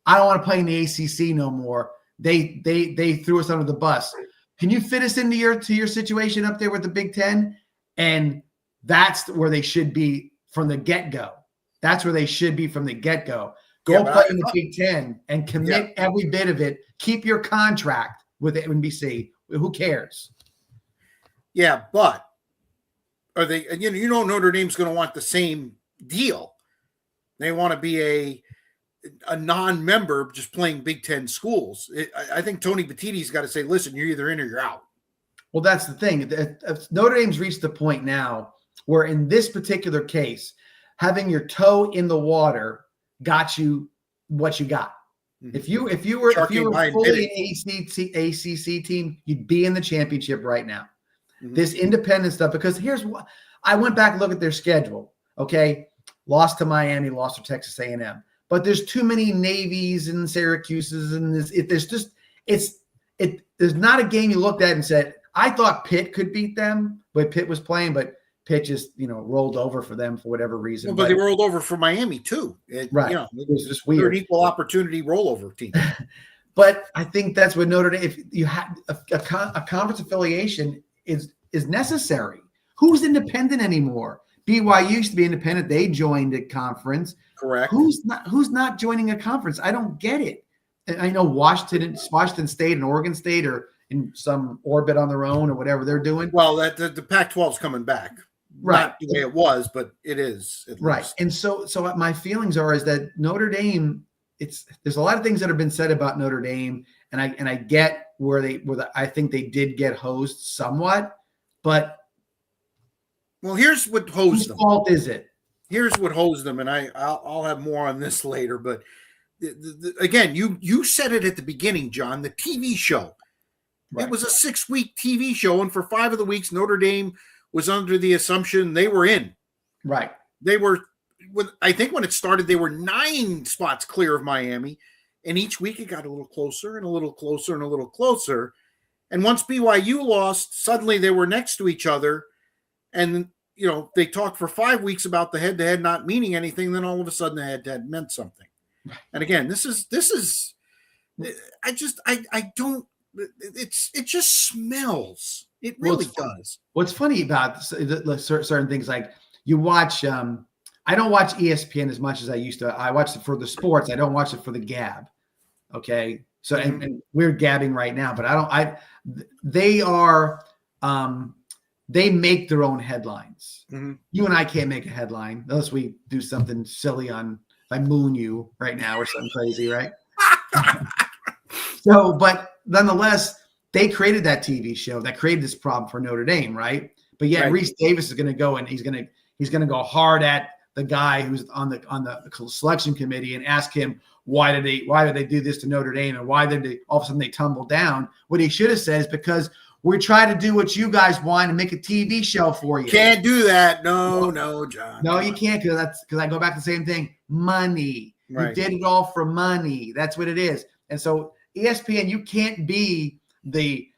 I don't want to play in the ACC no more. they threw us under the bus. Can you fit us into your situation up there with the Big Ten? And that's where they should be from the get-go. That's where they should be from the get-go. Go play in the Big Ten and commit every bit of it. Keep your contract with NBC. Who cares? Yeah, but are they? Notre Dame's going to want the same deal. They want to be a non-member just playing Big Ten schools. I think Tony Petitti's got to say, listen, you're either in or you're out. Well, that's the thing. Notre Dame's reached the point now where in this particular case, having your toe in the water got you what you got. Mm-hmm. If you were fully an ACC team, you'd be in the championship right now. Mm-hmm. This independent stuff, because here's what I went back and looked at their schedule. Okay, lost to Miami, lost to Texas A&M. But there's too many Navies and Syracuses, and there's not a game you looked at and said, I thought Pitt could beat them, but Pitt was playing, but Pitt just rolled over for them for whatever reason. Well, but they rolled over for Miami too. Right. It was just weird. They're an equal opportunity rollover team. But I think that's what Notre Dame. If you had a conference affiliation is necessary. Who's independent anymore? BYU used to be independent. They joined a conference. Correct. Who's not joining a conference? I don't get it. And I know Washington State and Oregon State are in some orbit on their own or whatever they're doing. Well, the Pac-12 is coming back. Right. Not the way it was, but it is. Right. And so my feelings is that Notre Dame, there's a lot of things that have been said about Notre Dame, and I get I think they did get hosed somewhat, but well, here's what hosed them. Whose fault is it? Here's what hosed them, and I'll have more on this later. But again, you said it at the beginning, John. The TV show. Right. It was a 6-week TV show, and for 5 of the weeks, Notre Dame was under the assumption they were in. Right. They were. I think when it started, they were 9 spots clear of Miami, and each week it got a little closer and a little closer and a little closer. And once BYU lost, suddenly they were next to each other. And, they talked for 5 weeks about the head-to-head not meaning anything. Then all of a sudden the head-to-head meant something. And again, this is, it just smells. It really does. What's funny about certain things, like you watch, I don't watch ESPN as much as I used to. I watch it for the sports. I don't watch it for the gab. Okay. So, and we're gabbing right now, but they make their own headlines. Mm-hmm. You and I can't make a headline unless we do something silly if I moon you right now or something crazy, right? So, but nonetheless, they created that TV show that created this problem for Notre Dame, right? But yeah, right. Reese Davis is going to go and he's going to go hard at the guy who's on the selection committee and ask him why did they do this to Notre Dame and why did they all of a sudden they tumble down? What he should have said is because we try to do what you guys want and make a TV show for you. Can't do that. No, John. No, you can't, because I go back to the same thing. Money. Right. You did it all for money. That's what it is. And so ESPN, you can't be the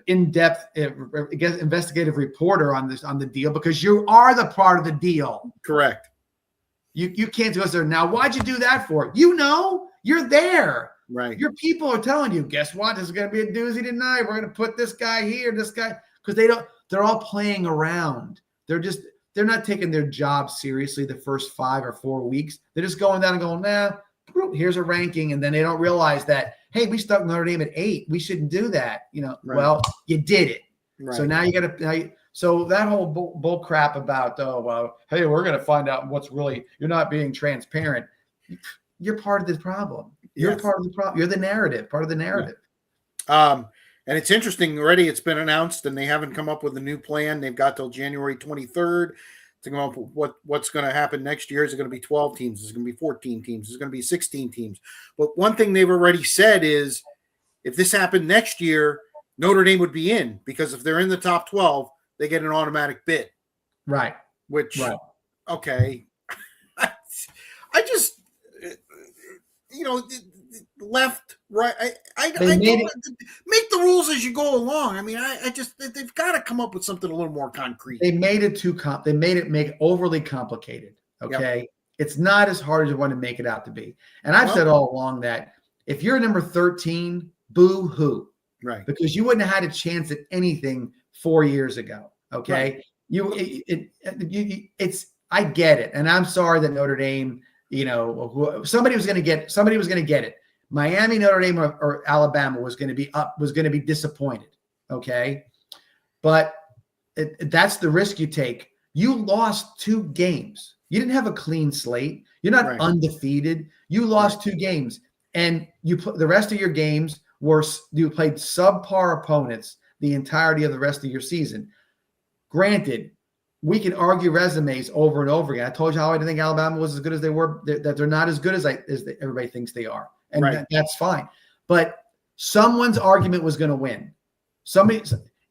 in-depth investigative reporter on the deal, because you are the part of the deal. Correct. You can't go there. Now, why'd you do that for? You're there. Right. Your people are telling you, guess what? This is going to be a doozy tonight. We're going to put this guy here, this guy, because they're all playing around. They're not taking their job seriously the first 5 or 4 weeks. They're just going down and going, nah, here's a ranking. And then they don't realize that, hey, we stuck Notre Dame at 8. We shouldn't do that. Right. Well, you did it. Right. So now you got to, so that whole bull crap about, hey, we're going to find out what's really, you're not being transparent. You're part of the problem. You're part of the problem. You're the narrative, part of the narrative. And it's interesting already. It's been announced, and they haven't come up with a new plan. They've got till January 23rd to come up with what's going to happen next year. Is it going to be 12 teams? Is it going to be 14 teams? Is it going to be 16 teams? But one thing they've already said is, if this happened next year, Notre Dame would be in, because if they're in the top 12, they get an automatic bid. Right. Okay. I just. Left, right. I don't make the rules as you go along. I mean, they've got to come up with something a little more concrete. They made it they made it overly complicated. Okay. Yep. It's not as hard as you want to make it out to be. And I've said all along that If you're number 13, boo hoo, Right. because you wouldn't have had a chance at anything 4 years ago. Okay. Right. It's, I get it. And I'm sorry that Notre Dame, somebody was going to get it. Miami, Notre Dame, or Alabama was going to be disappointed. Okay. But that's the risk you take. You lost 2 games. You didn't have a clean slate. You're not undefeated. You lost 2 games, and the rest of your games you played subpar opponents the entirety of the rest of your season. Granted, we can argue resumes over and over again. I told you how I didn't think Alabama was as good as they were, that they're not as good as everybody thinks they are. And that's fine. But someone's argument was going to win.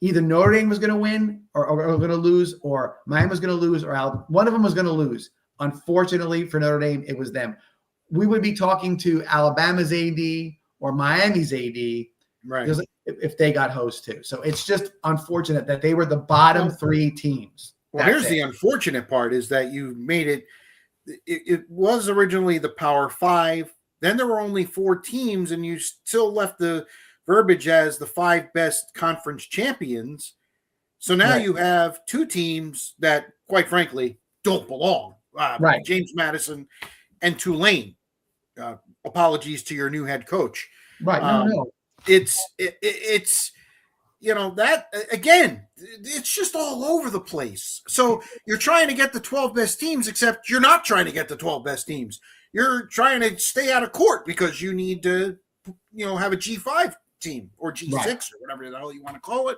Either Notre Dame was going to win or going to lose, or Miami was going to lose, or one of them was going to lose. Unfortunately for Notre Dame, it was them. We would be talking to Alabama's AD or Miami's AD if they got host too. So it's just unfortunate that they were the bottom 3 teams. Well, here's the unfortunate part is that you made it was originally the Power 5. Then there were only 4 teams, and you still left the verbiage as the 5 best conference champions. So now you have 2 teams that, quite frankly, don't belong. James Madison and Tulane. Apologies to your new head coach. Right. No. It's that again, it's just all over the place. So you're trying to get the 12 best teams, except you're not trying to get the 12 best teams. You're trying to stay out of court because you need to, have a G5 team or G6 or whatever the hell you want to call it.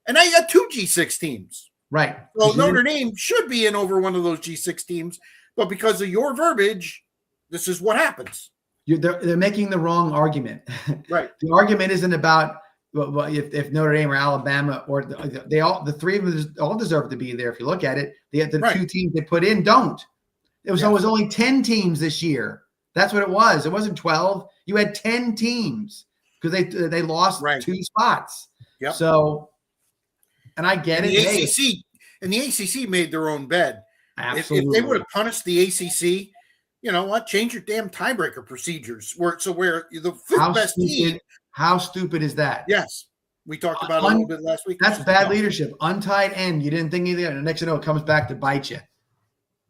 And now you got 2 G6 teams. Right. Well, Notre Dame should be in over one of those G6 teams, but because of your verbiage, this is what happens. They're making the wrong argument. Right. The argument isn't about if Notre Dame or Alabama or the 3 of them all deserve to be there. If you look at it, the 2 teams they put in don't. It was only 10 teams this year. That's what it was. It wasn't 12. You had 10 teams because they lost 2 spots. Yep. So, and I get it. The ACC made their own bed. Absolutely. If they would have punished the ACC, you know what? Change your damn tiebreaker procedures. Where the 5th best team. How stupid is that? Yes. We talked about it a little bit last week. That's bad leadership. Untied end. You didn't think anything. The next thing you know, it comes back to bite you.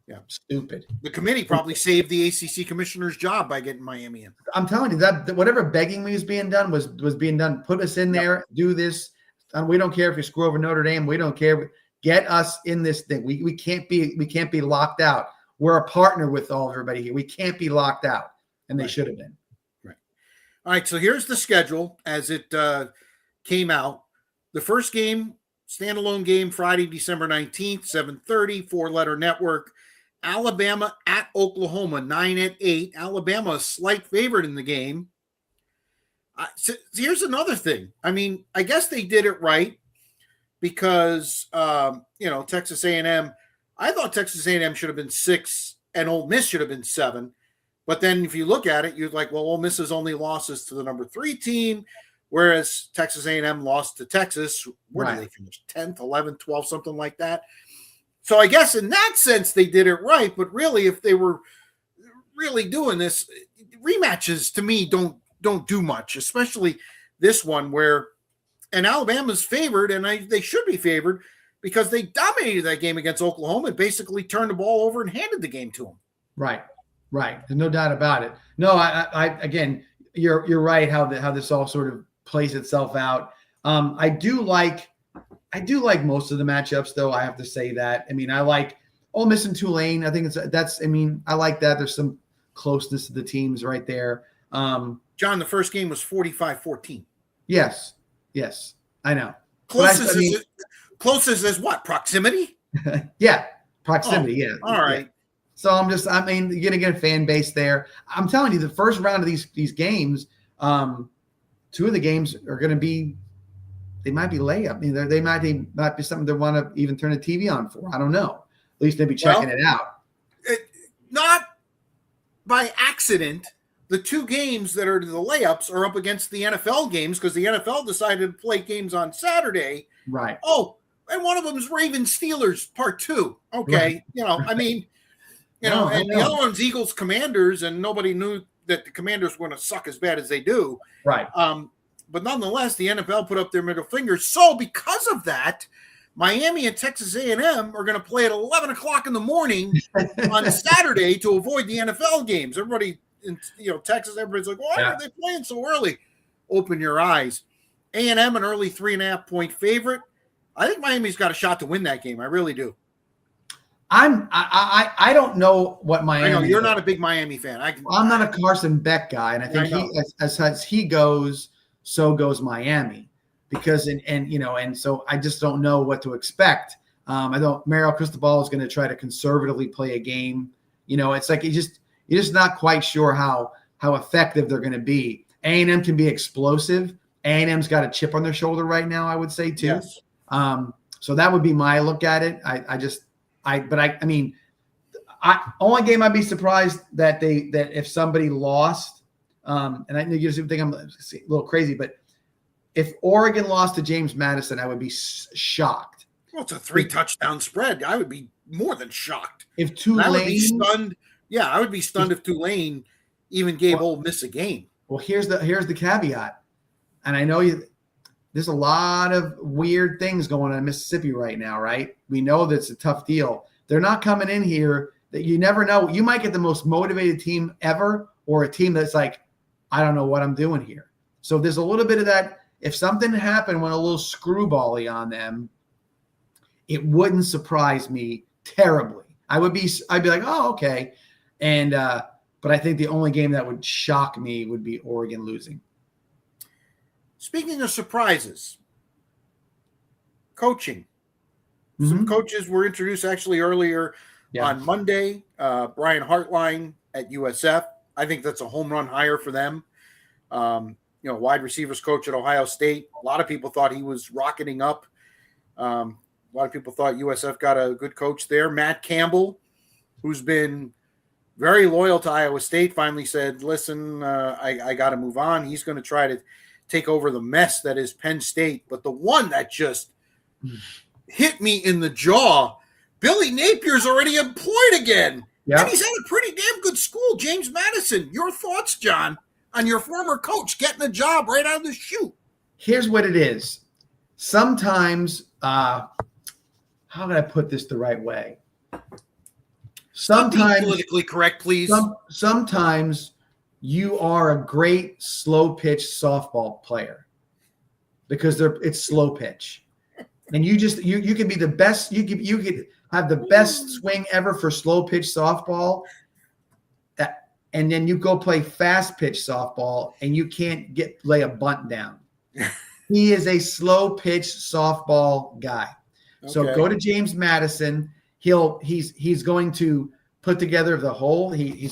Yeah. Stupid. The committee probably saved the ACC commissioner's job by getting Miami in. I'm telling you that whatever begging me was being done was being done. Put us in there. Do this. And we don't care if you screw over Notre Dame. We don't care. Get us in this thing. We can't be locked out. We're a partner with everybody here. We can't be locked out. And they should have been. Right. All right. So here's the schedule as it came out. The first game, standalone game, Friday, December 19th, 7:30, 4-letter network. Alabama at Oklahoma, 9 at 8. Alabama a slight favorite in the game. So here's another thing. I mean, I guess they did it right because, Texas A&M, I thought Texas A&M should have been 6 and Ole Miss should have been 7. But then if you look at it, you're like, well, Ole Miss's only losses to the number 3 team, whereas Texas A&M lost to Texas. Where did they finish? 10th, 11th, 12th, something like that. So I guess in that sense they did it right. But really, if they were really doing this, rematches to me don't do much, especially this one where Alabama's favored, and they should be favored because they dominated that game against Oklahoma and basically turned the ball over and handed the game to them. Right. There's no doubt about it. No, I again, you're right how this all sort of plays itself out. I do like most of the matchups, though. I have to say that. I mean, I like Ole Miss and Tulane. I think I like that. There's some closeness to the teams right there. John, the first game was 45-14. Yes, I know. Closest is what? Proximity? Yeah, proximity. Yeah. All right. Yeah. So you're going to get a fan base there. I'm telling you, the first round of these games, 2 of the games are going to be, they might be layup. I mean, they might be something they want to even turn the TV on for. I don't know. At least maybe checking it out. Not by accident. The 2 games that are the layups are up against the NFL games because the NFL decided to play games on Saturday. Right. Oh, and one of them is Ravens Steelers Part 2. Okay. Right. And the other one's Eagles Commanders, and nobody knew that the Commanders were going to suck as bad as they do. Right. But nonetheless, the NFL put up their middle finger. So because of that, Miami and Texas A&M are going to play at 11 o'clock in the morning on Saturday to avoid the NFL games. Everybody in Texas, everybody's like, why are they playing so early? Open your eyes. A&M, an early 3.5-point favorite. I think Miami's got a shot to win that game. I really do. I don't know what Miami. I know you're not a big Miami fan. I'm not a Carson Beck guy, and I think as he goes, so goes Miami, because and so I just don't know what to expect. I don't. Mario Cristobal is going to try to conservatively play a game. It's like you're just not quite sure how effective they're going to be. A&M can be explosive. A&M's got a chip on their shoulder right now, I would say too. Yes. So that would be my look at it. Only game I'd be surprised that if somebody lost, and I know you think I'm a little crazy, but if Oregon lost to James Madison, I would be shocked. Well, it's a 3-touchdown spread. I would be more than shocked. If Tulane, I would be stunned. Yeah, I would be stunned if Tulane even gave Ole Miss a game. Well, here's the caveat, and I know there's a lot of weird things going on in Mississippi right now, right? We know that it's a tough deal. They're not coming in here that you never know. You might get the most motivated team ever, or a team that's like, I don't know what I'm doing here. So there's a little bit of that. If something happened, went a little screwbally on them, it wouldn't surprise me terribly. I'd be like, oh, okay. And but I think the only game that would shock me would be Oregon losing. Speaking of surprises, coaching. Some coaches were introduced actually earlier on Monday. Brian Hartline at USF. I think that's a home run hire for them. Wide receivers coach at Ohio State. A lot of people thought he was rocketing up. A lot of people thought USF got a good coach there. Matt Campbell, who's been very loyal to Iowa State, finally said, listen, I got to move on. He's going to try to take over the mess that is Penn State. But the one that just hit me in the jaw, Billy Napier's already employed again. Yeah. And he's at a pretty damn good school, James Madison. Your thoughts, John, on your former coach getting a job right out of the chute? Here's what it is. Sometimes, how can I put this the right way? Sometimes politically correct, please. Sometimes you are a great slow pitch softball player because it's slow pitch, and you can be the best. You could have the best swing ever for slow pitch softball, and then you go play fast pitch softball, and you can't lay a bunt down. He is a slow pitch softball guy. Okay. So go to James Madison. He's going to put together the whole. He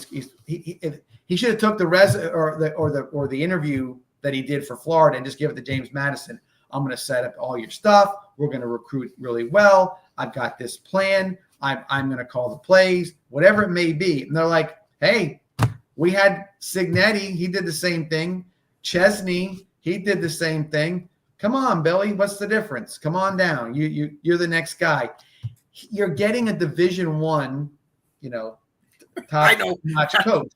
should have took the interview that he did for Florida and just give it to James Madison. I'm going to set up all your stuff. We're going to recruit really well. I've got this plan. I'm going to call the plays, whatever it may be. And they're like, hey, we had Signetti. He did the same thing. Chesney, he did the same thing. Come on, Billy. What's the difference? Come on down. You're the next guy. You're getting a Division I, top-notch coach.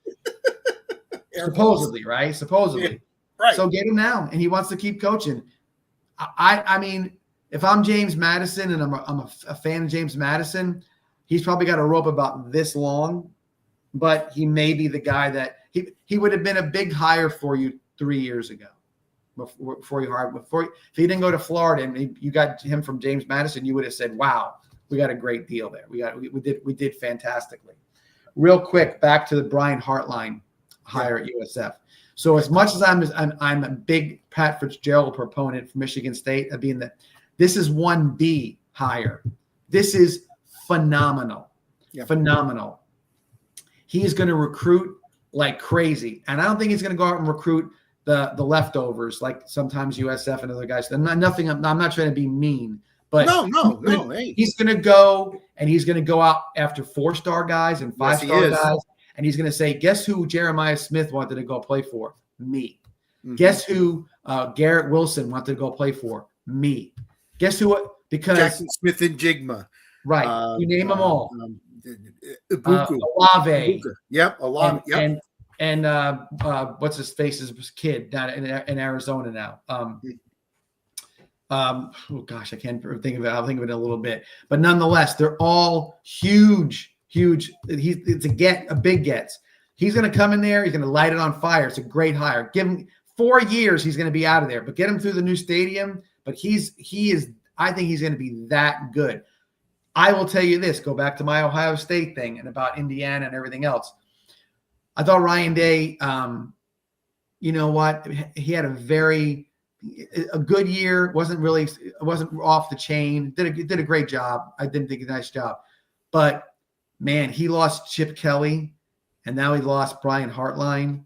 Supposedly, right? Supposedly. Yeah, right. So get him now, and he wants to keep coaching. I mean, if I'm James Madison and I'm a fan of James Madison, he's probably got a rope about this long, but he may be the guy that he would have been a big hire for you 3 years ago. If he didn't go to Florida and you got him from James Madison, you would have said, wow, we got a great deal there. We did fantastically. Real quick, back to the Brian Hartline hire at USF. So as much as I'm a big Pat Fitzgerald proponent for Michigan State of being this is 1B hire. This is phenomenal. Yeah. Phenomenal. He is going to recruit like crazy. And I don't think he's going to go out and recruit the leftovers like sometimes USF and other guys. I'm not trying to be mean, but he's going to go and he's going to go out after 4-star guys and 5-star guys. And he's going to say, guess who Jeremiah Smith wanted to go play for? Me. Mm-hmm. Guess who Garrett Wilson wanted to go play for? Me. Guess who? Because Jackson Smith and Jigma. Right. You name them all. Ibuku. Olave. Yep. Olave. Yep. and what's his face's kid down in Arizona now. Oh gosh, I can't think of it. I'll think of it in a little bit. But nonetheless, they're all huge. It's a big gets. He's going to come in there. He's going to light it on fire. It's a great hire. Give him 4 years. He's going to be out of there. But get him through the new stadium. But he is. I think he's going to be that good. I will tell you this. Go back to my Ohio State thing and about Indiana and everything else. I thought Ryan Day. You know what? He had a good year. Wasn't off the chain. Did a great job. I didn't think a nice job, but man, he lost Chip Kelly, and now he lost Brian Hartline.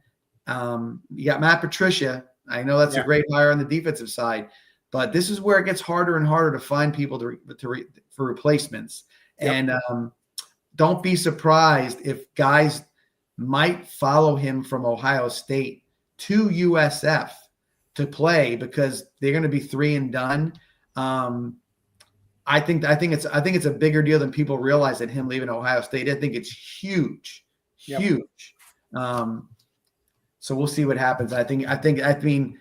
You got Matt Patricia. I know that's a great hire on the defensive side, but this is where it gets harder and harder to find people for replacements. Yep. And don't be surprised if guys might follow him from Ohio State to USF to play because they're going to be 3 and done. I think it's a bigger deal than people realize that him leaving Ohio State. I think it's huge. So we'll see what happens. I mean,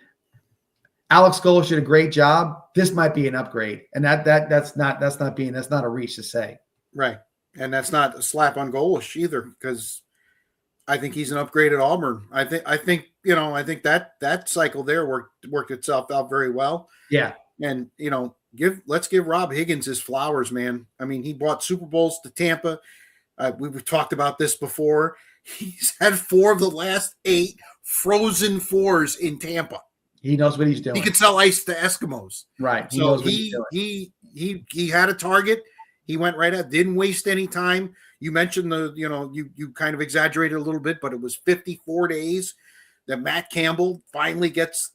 Alex Golesh did a great job. This might be an upgrade, and that's not a reach to say. Right, and that's not a slap on Golesh either, because I think he's an upgrade at Auburn. I think that cycle there worked itself out very well. Yeah, and let's give Rob Higgins his flowers, man. I mean, he brought Super Bowls to Tampa. We've talked about this before. He's had 4 of the last 8 Frozen Fours in Tampa. He knows what he's doing. He could sell ice to Eskimos. Right. He had a target. He went right at, didn't waste any time. You mentioned you kind of exaggerated a little bit, but it was 54 days that Matt Campbell finally gets,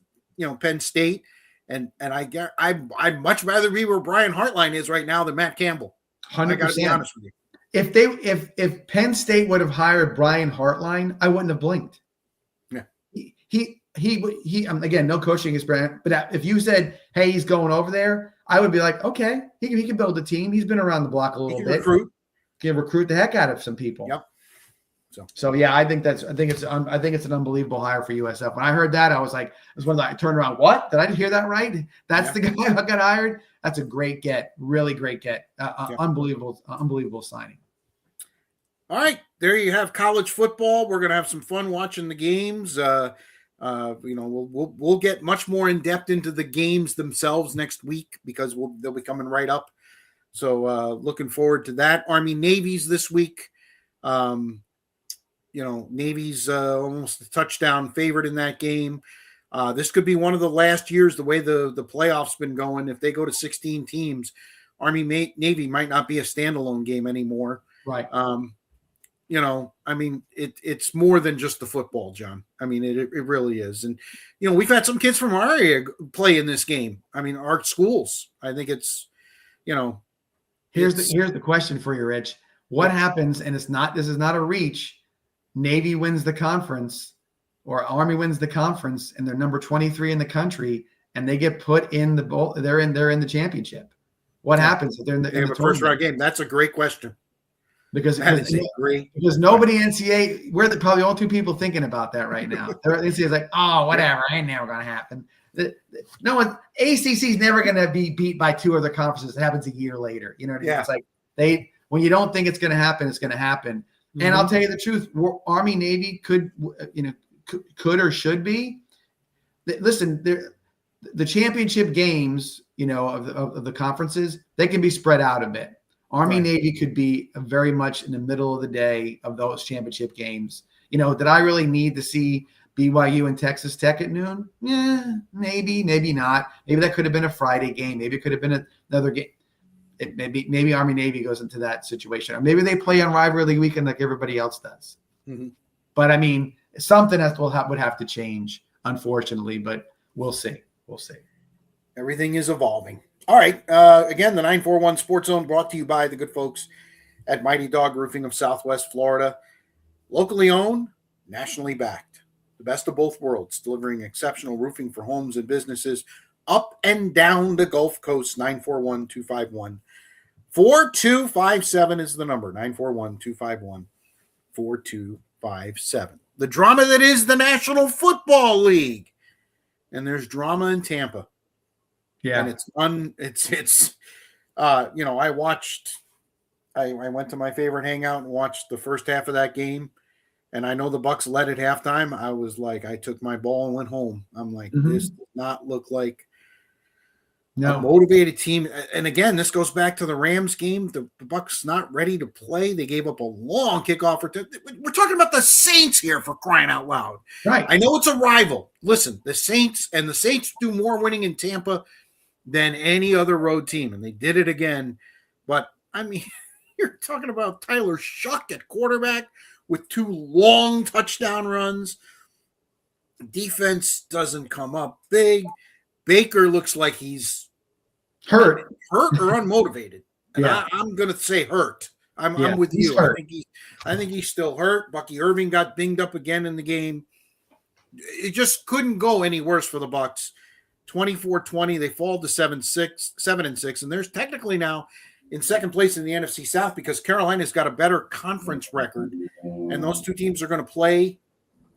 Penn State. And I'd much rather be where Brian Hartline is right now than Matt Campbell. 100%. I got to be honest with you. If Penn State would have hired Brian Hartline, I wouldn't have blinked. Yeah. He again, no coaching experience, but if you said, "Hey, he's going over there," I would be like, "Okay, he can build a team. He's been around the block a little bit. Can recruit the heck out of some people." Yep. So yeah, I think it's an unbelievable hire for USF. When I heard that, I was like, I turned around. What? Did I hear that right? That's the guy who got hired. That's a great get. Really great get. Unbelievable signing. All right, there you have college football. We're gonna have some fun watching the games. We'll get much more in depth into the games themselves next week because they'll be coming right up. So looking forward to that. Army Navy's this week. Navy's almost a touchdown favorite in that game. This could be one of the last years, the way the playoffs been going. If they go to 16 teams, Army Navy might not be a standalone game anymore. Right. It's more than just the football, John. I mean, it really is. And, we've had some kids from our area play in this game. I mean, our schools, I think it's, here's the question for you, Rich. What happens? And this is not a reach. Navy wins the conference or Army wins the conference and they're number 23 in the country and they get put in the bowl. They're in the championship. What happens if they're in the first round game? That's a great question. Because nobody NCAA, we're probably the only 2 people thinking about that right now. NCAA is like, oh, whatever, ain't never going to happen. No one, ACC is never going to be beat by 2 other conferences. It happens a year later. You know what I mean? Yeah. It's like when you don't think it's going to happen, it's going to happen. Mm-hmm. And I'll tell you the truth, Army Navy could or should be. Listen, the championship games, of the conferences, they can be spread out a bit. Army Navy could be very much in the middle of the day of those championship games. Did I really need to see BYU and Texas Tech at noon? Yeah, maybe not. Maybe that could have been a Friday game. Maybe it could have been another game. Maybe Army Navy goes into that situation, or maybe they play on rivalry weekend like everybody else does. Mm-hmm. But I mean, something would have to change, unfortunately. But we'll see. Everything is evolving. All right. Again, the 941 Sports Zone brought to you by the good folks at Mighty Dog Roofing of Southwest Florida. Locally owned, nationally backed. The best of both worlds, delivering exceptional roofing for homes and businesses up and down the Gulf Coast. 941-251-4257 is the number. 941-251-4257. the drama that is the National Football League. And there's drama in Tampa. Yeah. And I went to my favorite hangout and watched the first half of that game. And I know the Bucs led at halftime. I was like, I took my ball and went home. I'm like, This does not look like a motivated team. And again, this goes back to the Rams game. The Bucs not ready to play. They gave up a long kickoff. We're talking about the Saints here, for crying out loud. Right. I know it's a rival. Listen, the Saints do more winning in Tampa than any other road team, and they did it again. But I mean, you're talking about Tyler Shuck at quarterback with 2 long touchdown runs. Defense doesn't come up big. Baker looks like he's hurt or unmotivated. And yeah. I'm going to say hurt. I'm with you. I think he's still hurt. Bucky Irving got dinged up again in the game. It just couldn't go any worse for the Bucs. 24-20, they fall to 7-6, and there's technically now in second place in the NFC South because Carolina's got a better conference record, and those 2 teams are going to play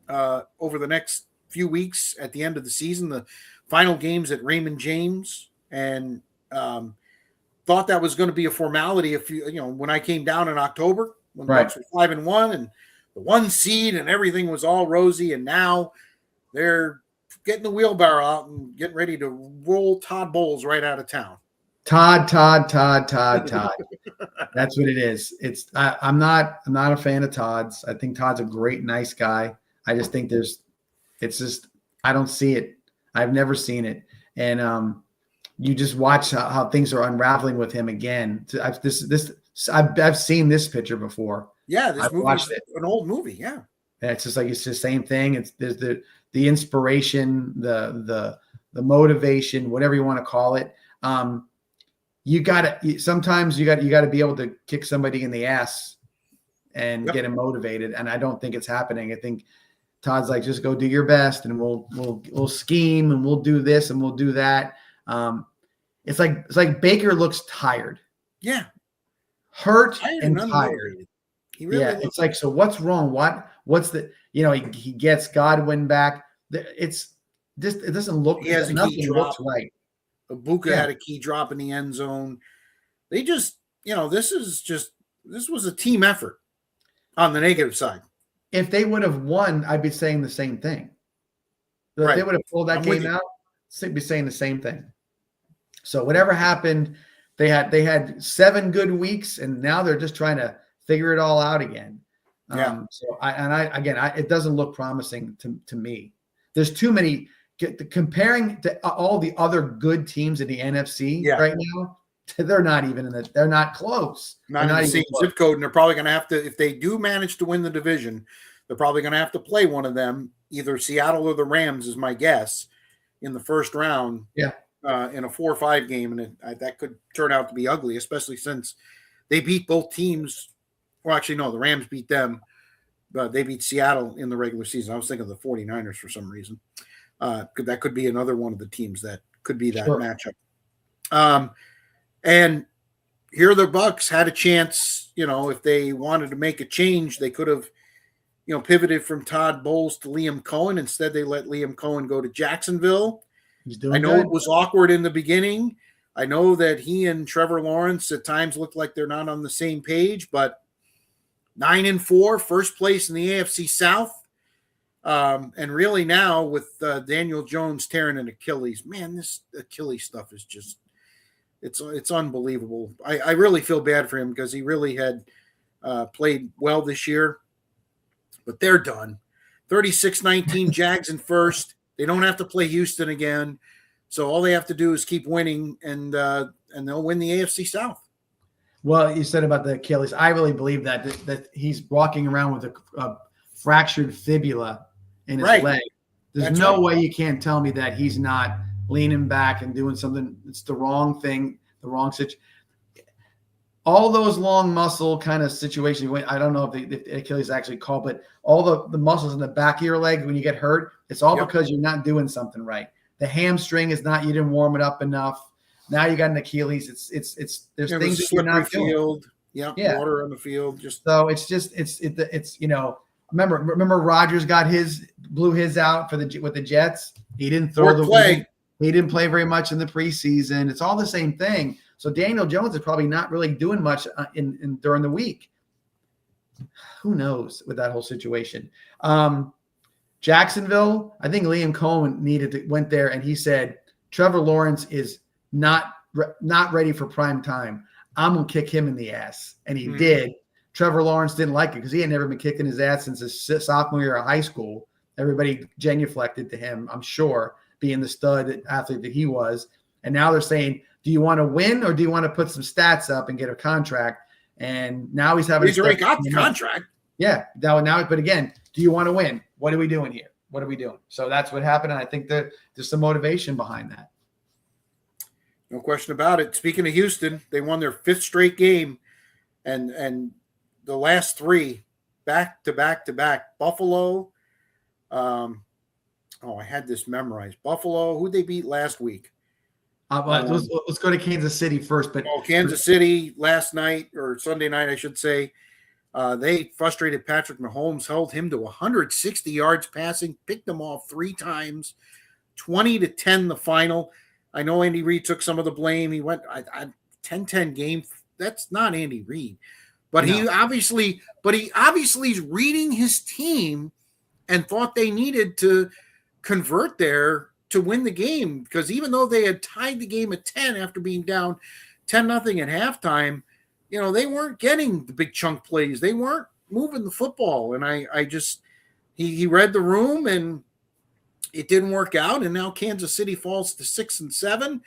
over the next few weeks at the end of the season. The final games at Raymond James, and thought that was going to be a formality. When I came down in October, when the Bucs were 5-1 and the 1 seed and everything was all rosy, and now they're getting the wheelbarrow out and getting ready to roll Todd Bowles right out of town. Todd. That's what it is. I'm not a fan of Todd's. I think Todd's a great, nice guy. I just think I don't see it. I've never seen it. And you just watch how things are unraveling with him again. I've seen this picture before. Yeah, this movie's an old movie. Yeah. It's just the same thing. There's the inspiration, the motivation, whatever you want to call it. Sometimes you got to be able to kick somebody in the ass and get him motivated. And I don't think it's happening. I think Todd's like, just go do your best, and we'll scheme, and we'll do this and we'll do that. It's like Baker looks tired. Yeah. Hurt and tired. He really it's like, so what's wrong? What's the, he gets Godwin back. It doesn't look, he has nothing looks right. Ibuka had a key drop in the end zone. They just, this was a team effort on the negative side. If they would have won, I'd be saying the same thing. If they would have pulled that game out, I'd be saying the same thing. So whatever happened, they had 7 good weeks, and now they're just trying to figure it all out again. It doesn't look promising to me. There's too many comparing to all the other good teams in the NFC right now. They're not even they're not close. Not in the same zip code, and they're probably going to have to, if they do manage to win the division, they're probably going to have to play one of them, either Seattle or the Rams, is my guess, in the first round. Yeah. In a 4-5 game, and that could turn out to be ugly, especially since they beat both teams. Well, actually, no, the Rams beat them. They beat Seattle in the regular season. I was thinking of the 49ers for some reason. That could be another one of the teams that could be that matchup. And here the Bucs had a chance, if they wanted to make a change, they could have, pivoted from Todd Bowles to Liam Cohen. Instead, they let Liam Cohen go to Jacksonville. I know it was awkward in the beginning. I know that he and Trevor Lawrence at times look like they're not on the same page, but 9-4, first place in the AFC South. And really now with Daniel Jones tearing an Achilles, man, this Achilles stuff is just, it's unbelievable. I really feel bad for him because he really had played well this year, but they're done. 36-19 Jags in first. They don't have to play Houston again. So all they have to do is keep winning, and they'll win the AFC South. Well, you said about the Achilles. I really believe that he's walking around with a fractured fibula in his leg. There's no way you can't tell me that he's not leaning back and doing something. It's the wrong thing, the wrong situation. All those long muscle kind of situations. I don't know if the Achilles actually called, but all the muscles in the back of your leg when you get hurt, it's all because you're not doing something right. The hamstring is not, you didn't warm it up enough. Now you got an Achilles. It's there's things that you're not doing. Water on the field. So it's Remember Rodgers blew his out with the Jets. He didn't throw he didn't play very much in the preseason. It's all the same thing. So Daniel Jones is probably not really doing much during the week. Who knows with that whole situation? Jacksonville, I think Liam Cohen went there and he said Trevor Lawrence is not ready for prime time. I'm gonna kick him in the ass, and he did. Trevor Lawrence didn't like it because he had never been kicking his ass since his sophomore year of high school. Everybody genuflected to him, I'm sure, being the stud athlete that he was. And now they're saying, do you want to win or do you want to put some stats up and get a contract? And now he's already got the contract. Yeah. Now, but again, do you want to win? What are we doing here? What are we doing? So that's what happened. And I think that there's some motivation behind that. No question about it. Speaking of Houston, they won their 5th straight game and the last 3 back to back. Buffalo. I had this memorized. Buffalo, who'd they beat last week? Let's go to Kansas City first. But Kansas City last night, or Sunday night, I should say. They frustrated Patrick Mahomes, held him to 160 yards passing, picked them off 3 times, 20-10 the final. I know Andy Reid took some of the blame. He went 10-10 game. That's not Andy Reid. But he obviously is reading his team and thought they needed to convert there to win the game, because even though they had tied the game at 10 after being down 10-0 at halftime, they weren't getting the big chunk plays. They weren't moving the football. And he read the room and it didn't work out. And now Kansas City falls to 6-7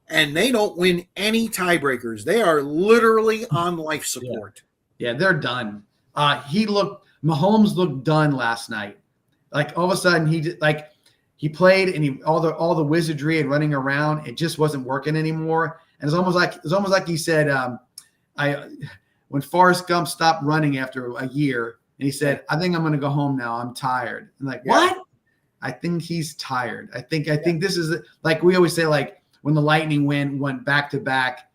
and they don't win any tiebreakers. They are literally on life support. Yeah, they're done. Mahomes looked done last night. Like all of a sudden he played and all the wizardry and running around, it just wasn't working anymore. And it's almost like he said, when Forrest Gump stopped running after a year, and he said, "I think I'm going to go home now. I'm tired." And what? I think he's tired. I think this is like we always say, like when the Lightning went back to back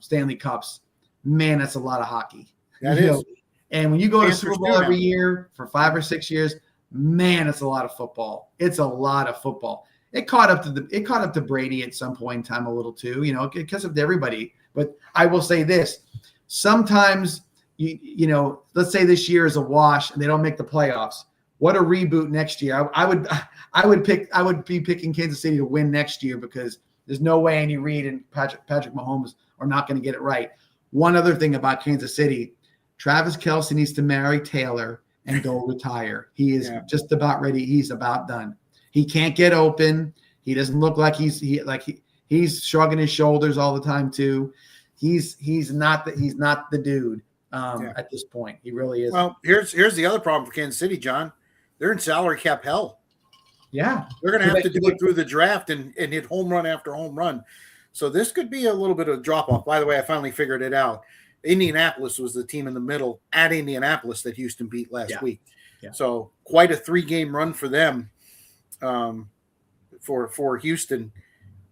Stanley Cups. Man, that's a lot of hockey. That is. And when you go to Super Bowl every year for 5 or 6 years, man, it's a lot of football. It's a lot of football. It caught up to Brady at some point in time a little too, it caught up to everybody. But I will say this: sometimes let's say this year is a wash and they don't make the playoffs. What a reboot next year! I would be picking Kansas City to win next year, because there's no way Andy Reid and Patrick Mahomes are not going to get it right. One other thing about Kansas City: Travis Kelce needs to marry Taylor and go retire. He is just about ready. He's about done. He can't get open. He doesn't look like he's shrugging his shoulders all the time too. He's not the dude at this point. He really is. Well, here's the other problem for Kansas City, John. They're in salary cap hell. Yeah, they're going to have to do it through the draft and hit home run after home run. So this could be a little bit of a drop off. By the way, I finally figured it out. Indianapolis was the team in the middle at Indianapolis that Houston beat last week. Yeah. So quite a 3-game run for them, for Houston.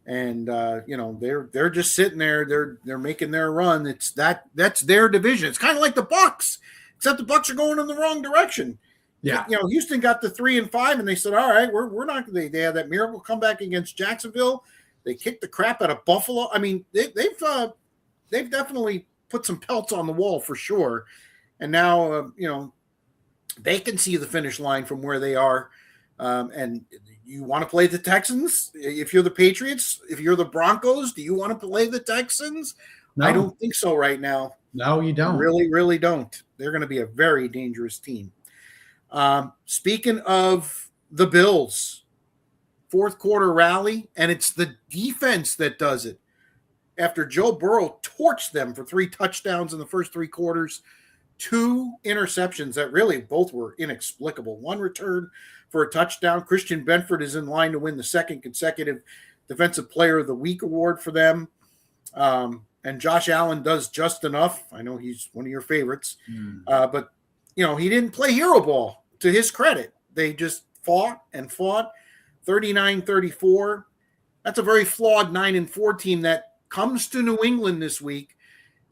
And they're just sitting there. They're making their run. That's their division. It's kind of like the Bucs, except the Bucs are going in the wrong direction. Yeah. Houston got the 3-5, and they said, "All right, we're not." They had that miracle comeback against Jacksonville. They kicked the crap out of Buffalo. I mean, they've definitely put some pelts on the wall for sure. And now they can see the finish line from where they are. And you want to play the Texans? If you're the Patriots, if you're the Broncos, do you want to play the Texans? No. I don't think so right now. No, you don't. Really, really don't. They're going to be a very dangerous team. Speaking of the Bills, fourth quarter rally, and it's the defense that does it. After Joe Burrow torched them for 3 touchdowns in the first 3 quarters, 2 interceptions that really both were inexplicable. 1 return for a touchdown. Christian Benford is in line to win the 2nd consecutive Defensive Player of the Week award for them. And Josh Allen does just enough. I know he's one of your favorites. But, he didn't play hero ball, to his credit. They just fought and fought. 39-34. That's a very flawed 9-4 team that comes to New England this week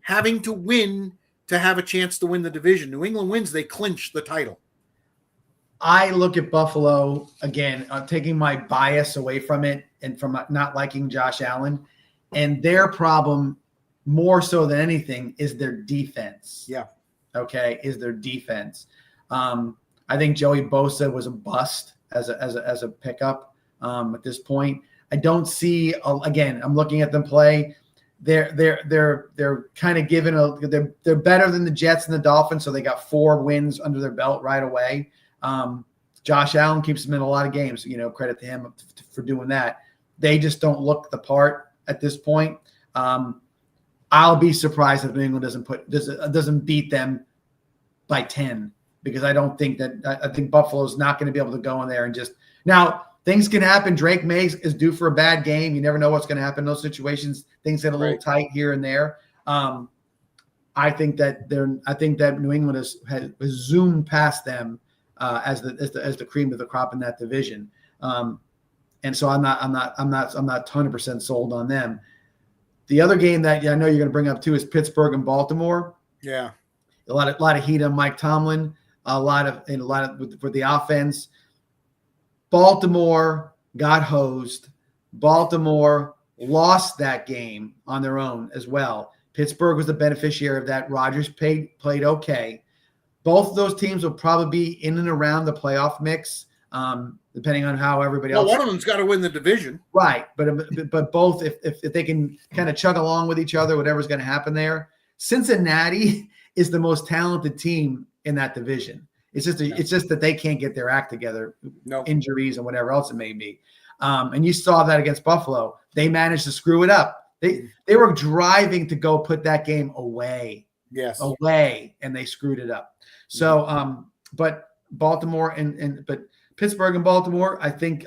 having to win to have a chance to win the division. New England wins, they clinch the title. I look at Buffalo again, taking my bias away from it and from not liking Josh Allen, and their problem more so than anything is their defense. Yeah. Okay, is their defense. I think Joey Bosa was a bust as a pickup at this point. I don't see again. I'm looking at them play. They're kind of given they're better than the Jets and the Dolphins, so they got 4 wins under their belt right away. Josh Allen keeps them in a lot of games. Credit to him for doing that. They just don't look the part at this point. I'll be surprised if New England doesn't beat them by 10, because I think Buffalo's not going to be able to go in there and just now. Things can happen. Drake May is due for a bad game. You never know what's going to happen in those situations. Things get a little tight here and there. I think that New England has zoomed past them as the cream of the crop in that division. And so I'm not 100% sold on them. The other game that I know you're going to bring up too is Pittsburgh and Baltimore. Yeah, a lot of heat on Mike Tomlin. A lot of for the offense. Baltimore got hosed. Baltimore lost that game on their own as well. Pittsburgh was the beneficiary of that. Rodgers played okay. Both of those teams will probably be in and around the playoff mix, depending on how everybody else. Well, one of them's got to win the division, right? But both, if they can kind of chug along with each other, whatever's going to happen there. Cincinnati is the most talented team in that division. It's just that they can't get their act together, injuries and whatever else it may be. And you saw that against Buffalo. They managed to screw it up. They were driving to go put that game away. Yes. Away, and they screwed it up. So, but Baltimore but Pittsburgh and Baltimore, I think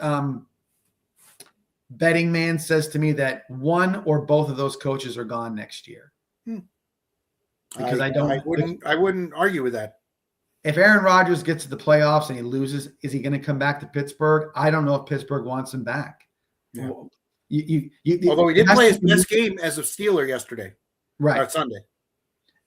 Betting Man says to me that one or both of those coaches are gone next year. Because I wouldn't argue with that. If Aaron Rodgers gets to the playoffs and he loses, is he going to come back to Pittsburgh? I don't know if Pittsburgh wants him back. Yeah. Although he did play his best game as a Steeler yesterday, right? Or Sunday.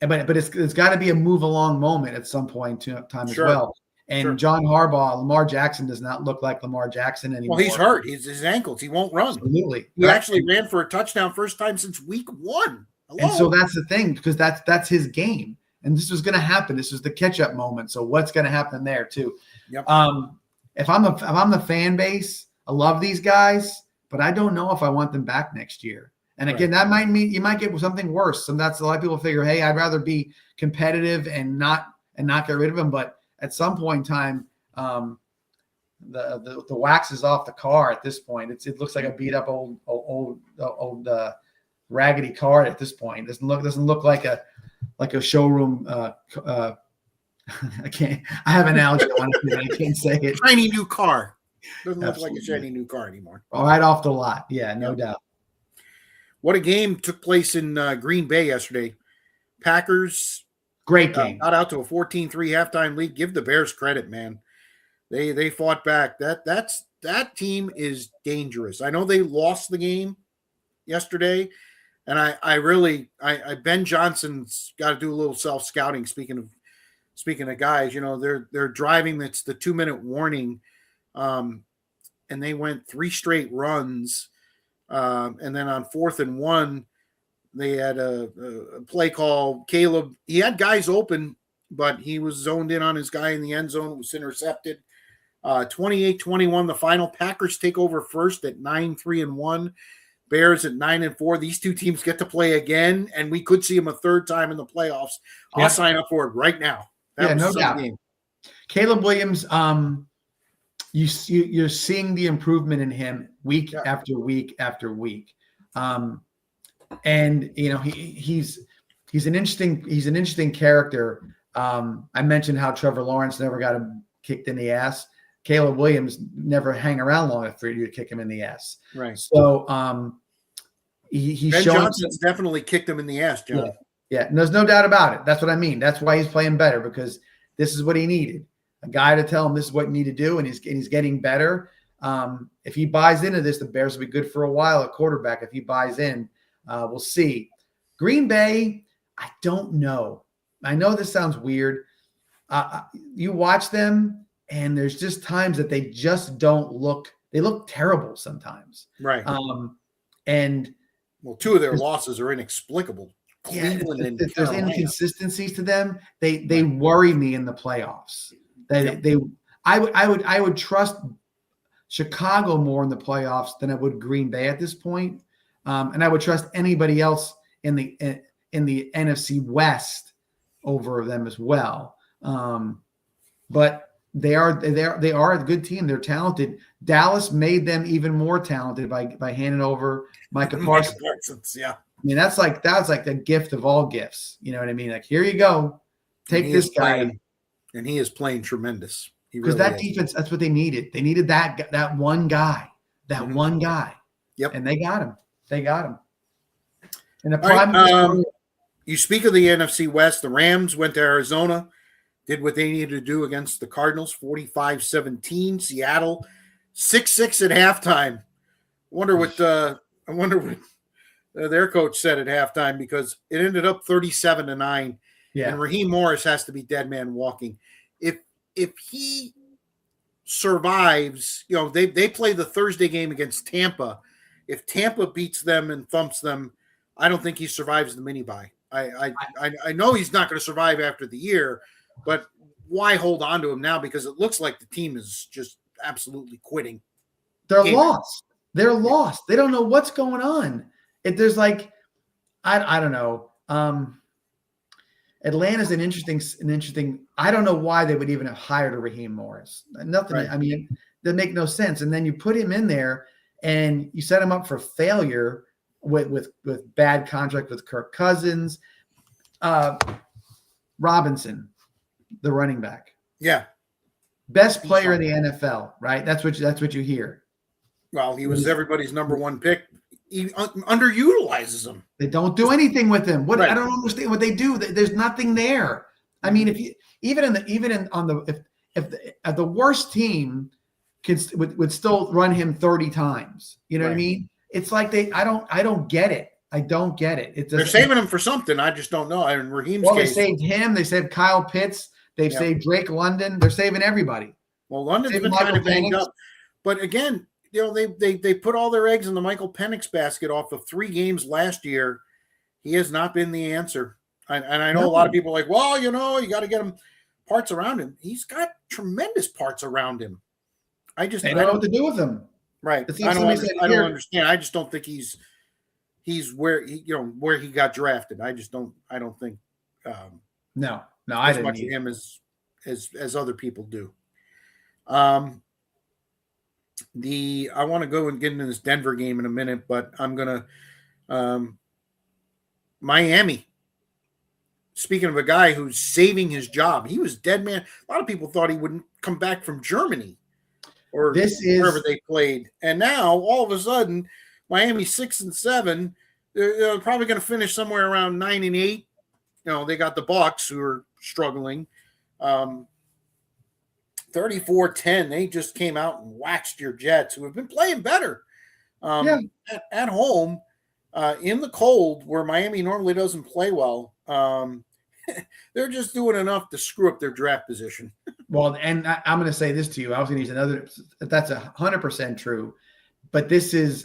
But it's got to be a move along moment at some point in time as well. And John Harbaugh, Lamar Jackson does not look like Lamar Jackson anymore. Well, he's hurt. He's his ankles. He won't run. Absolutely. He actually ran for a touchdown first time since week 1. Hello? And so that's the thing, because that's his game. And this was going to happen. This was the catch-up moment. So what's going to happen there too? Yep. If I'm the fan base, I love these guys, but I don't know if I want them back next year. And again, that might mean you might get something worse. And that's a lot of people figure, hey, I'd rather be competitive and not get rid of them. But at some point in time, the wax is off the car at this point. It looks like a beat up old raggedy car at this point. It doesn't look like a showroom. I have an analogy. I can't say it. Shiny new car. Doesn't look like a shiny new car anymore. Right off the lot. Yeah, no doubt. What a game took place in Green Bay yesterday. Packers. Great game. Got out to a 14-3 halftime lead. Give the Bears credit, man. They fought back. That team is dangerous. I know they lost the game yesterday. And I Ben Johnson's got to do a little self-scouting. Speaking of guys, they're driving. It's the 2-minute warning, and they went 3 straight runs, and then on 4th and 1, they had a play call. Caleb, he had guys open, but he was zoned in on his guy in the end zone. It was intercepted. 28-21. The final. Packers take over first at 9-3-1. Bears at 9-4. These two teams get to play again, and we could see them a third time in the playoffs. I'll sign up for it right now. No doubt. Game. Caleb Williams, you're seeing the improvement in him week after week after week, and he's an interesting character. I mentioned how Trevor Lawrence never got him kicked in the ass. Caleb Williams never hang around long enough for you to kick him in the ass. Right. So he's Ben showing Johnson's definitely kicked him in the ass, John. Yeah, there's no doubt about it. That's what I mean. That's why he's playing better, because this is what he needed. A guy to tell him this is what you need to do, and he's getting better. If he buys into this, the Bears will be good for a while at quarterback. If he buys in, we'll see. Green Bay, I don't know. I know this sounds weird. You watch them, And there's just times that they just don't look. They look terrible sometimes. Right. And well, two of their losses are inexplicable. Cleveland and there's Carolina. inconsistencies to them. They worry me in the playoffs. I would trust Chicago more in the playoffs than I would Green Bay at this point. And I would trust anybody else in the NFC West over them as well. But they are a good team. They're talented. Dallas made them even more talented by handing over Micah Parsons. Yeah. I mean, that's like the gift of all gifts. You know what I mean? Like, here you go. Take this guy. And he is playing tremendous. Because that defense, that's what they needed. They needed that one guy. One guy. Yep. And they got him. And the prime you speak of the NFC West. The Rams went to Arizona, did what they needed to do against the Cardinals, 45-17. Seattle, 6-6 at halftime. I wonder what their coach said at halftime, because it ended up 37-9. Yeah. And Raheem Morris has to be dead man walking. If he survives, they play the Thursday game against Tampa. If Tampa beats them and thumps them, I don't think he survives the mini bye. I know he's not going to survive after the year, but why hold on to him now? Because it looks like the team is just absolutely quitting. They're lost. They're lost. They don't know what's going on. There's like, I don't know. Atlanta's an interesting. I don't know why they would even have hired a Raheem Morris. Nothing. Right. I mean, that make no sense. And then you put him in there, and you set him up for failure with bad contract with Kirk Cousins, Robinson, the running back. Yeah, best player in the NFL. Right. That's what you hear. Well, he was everybody's number one pick. He underutilizes them. They don't do anything with him. Right. I don't understand what they do. There's nothing there. I mean, if the worst team would still run him 30 times, you know what I mean? It's like I don't get it. I don't get it. They're saving him for something. I just don't know. In Raheem's case, they saved him. They saved Kyle Pitts. They've saved Drake London. They're saving everybody. Well, London's been kind of banged up, but again, they put all their eggs in the Michael Penix basket off of 3 games last year. He has not been the answer. And I know a lot of people are like, well, you got to get him parts around him. He's got tremendous parts around him. They don't know what to do with him. Right. I don't understand. I just don't think he's where where he got drafted. I don't think no, I didn't much of him as other people do. I want to go and get into this Denver game in a minute, but I'm gonna Miami. Speaking of a guy who's saving his job, he was dead man. A lot of people thought he wouldn't come back from Germany or wherever they played, and now all of a sudden, Miami 6-7. They're probably going to finish somewhere around 9-8. They got the Bucks who are struggling. 34-10. They just came out and waxed your Jets, who have been playing better at home in the cold, where Miami normally doesn't play well. They're just doing enough to screw up their draft position. Well, and I'm going to say this to you. I was going to use another. That's 100% true, but this is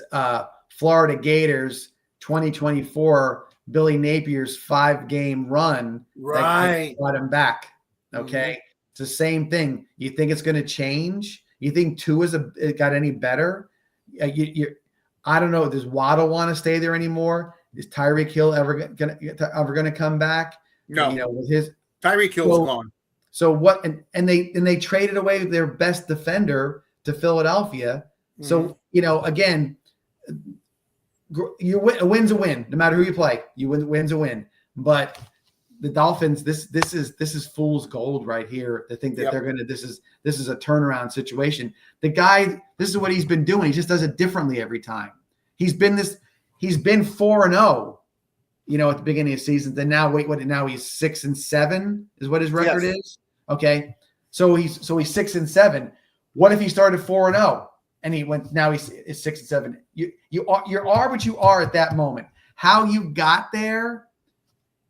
Florida Gators 2024. Billy Napier's 5-game run that brought him back. Okay. Mm-hmm. It's the same thing. You think it's going to change? You think Tua's got any better? I don't know. Does Waddle want to stay there anymore? Is Tyreek Hill ever going to come back? No. With his Tyreek Hill's gone. So what? And they traded away their best defender to Philadelphia. Mm-hmm. So again, a win's a win. No matter who you play, win's a win. But the Dolphins, this is fool's gold right here to think that they're gonna. This is a turnaround situation. The guy, this is what he's been doing. He just does it differently every time. He's been 4-0, at the beginning of the season. Then now now he's 6-7 is what his record is. Okay, so he's 6-7. What if he started 4-0 and he went? Now he's 6-7. You are what you are at that moment. How you got there.